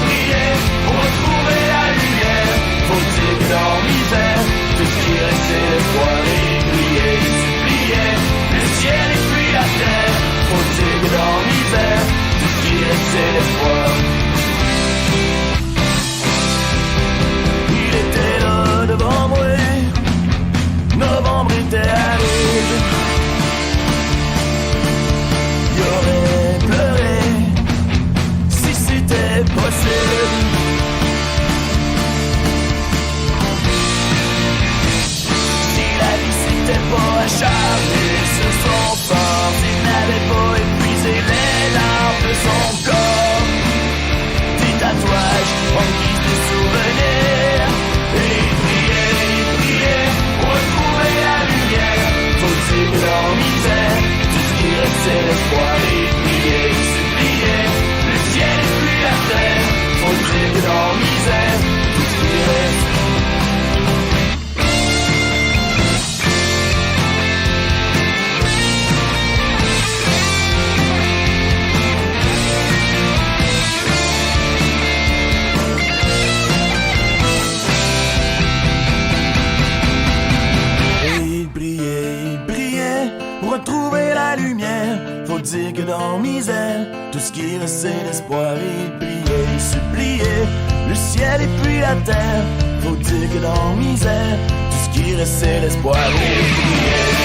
Speaker 3: priait pour retrouver la lumière. Faut-il que dans misère, tout ce qui restait l'espoir. Et il suppliait, le ciel et puis la terre. Faut-il que dans misère, tout ce qui restait l'espoir. Il était là devant moi. Novembre était aride. Il aurait pleuré si c'était possible. Si la vie s'était pas acharnée sur son sort, s'il n'avait pas épuisé les larmes de son corps. Des tatouages en guise de souvenirs. Et il priait pour retrouver la lumière. Faut-il que dans misère, tout ce qui restait l'espoir. Et il suppliait, le ciel et puis la terre. Faut-il que dans misère, tout ce qui reste. Retrouver la lumière, faut dire que dans misère, tout ce qui reste c'est l'espoir. Il priait, il suppliait, le ciel et puis la terre. Faut dire que dans misère, tout ce qui reste c'est l'espoir. Il priait.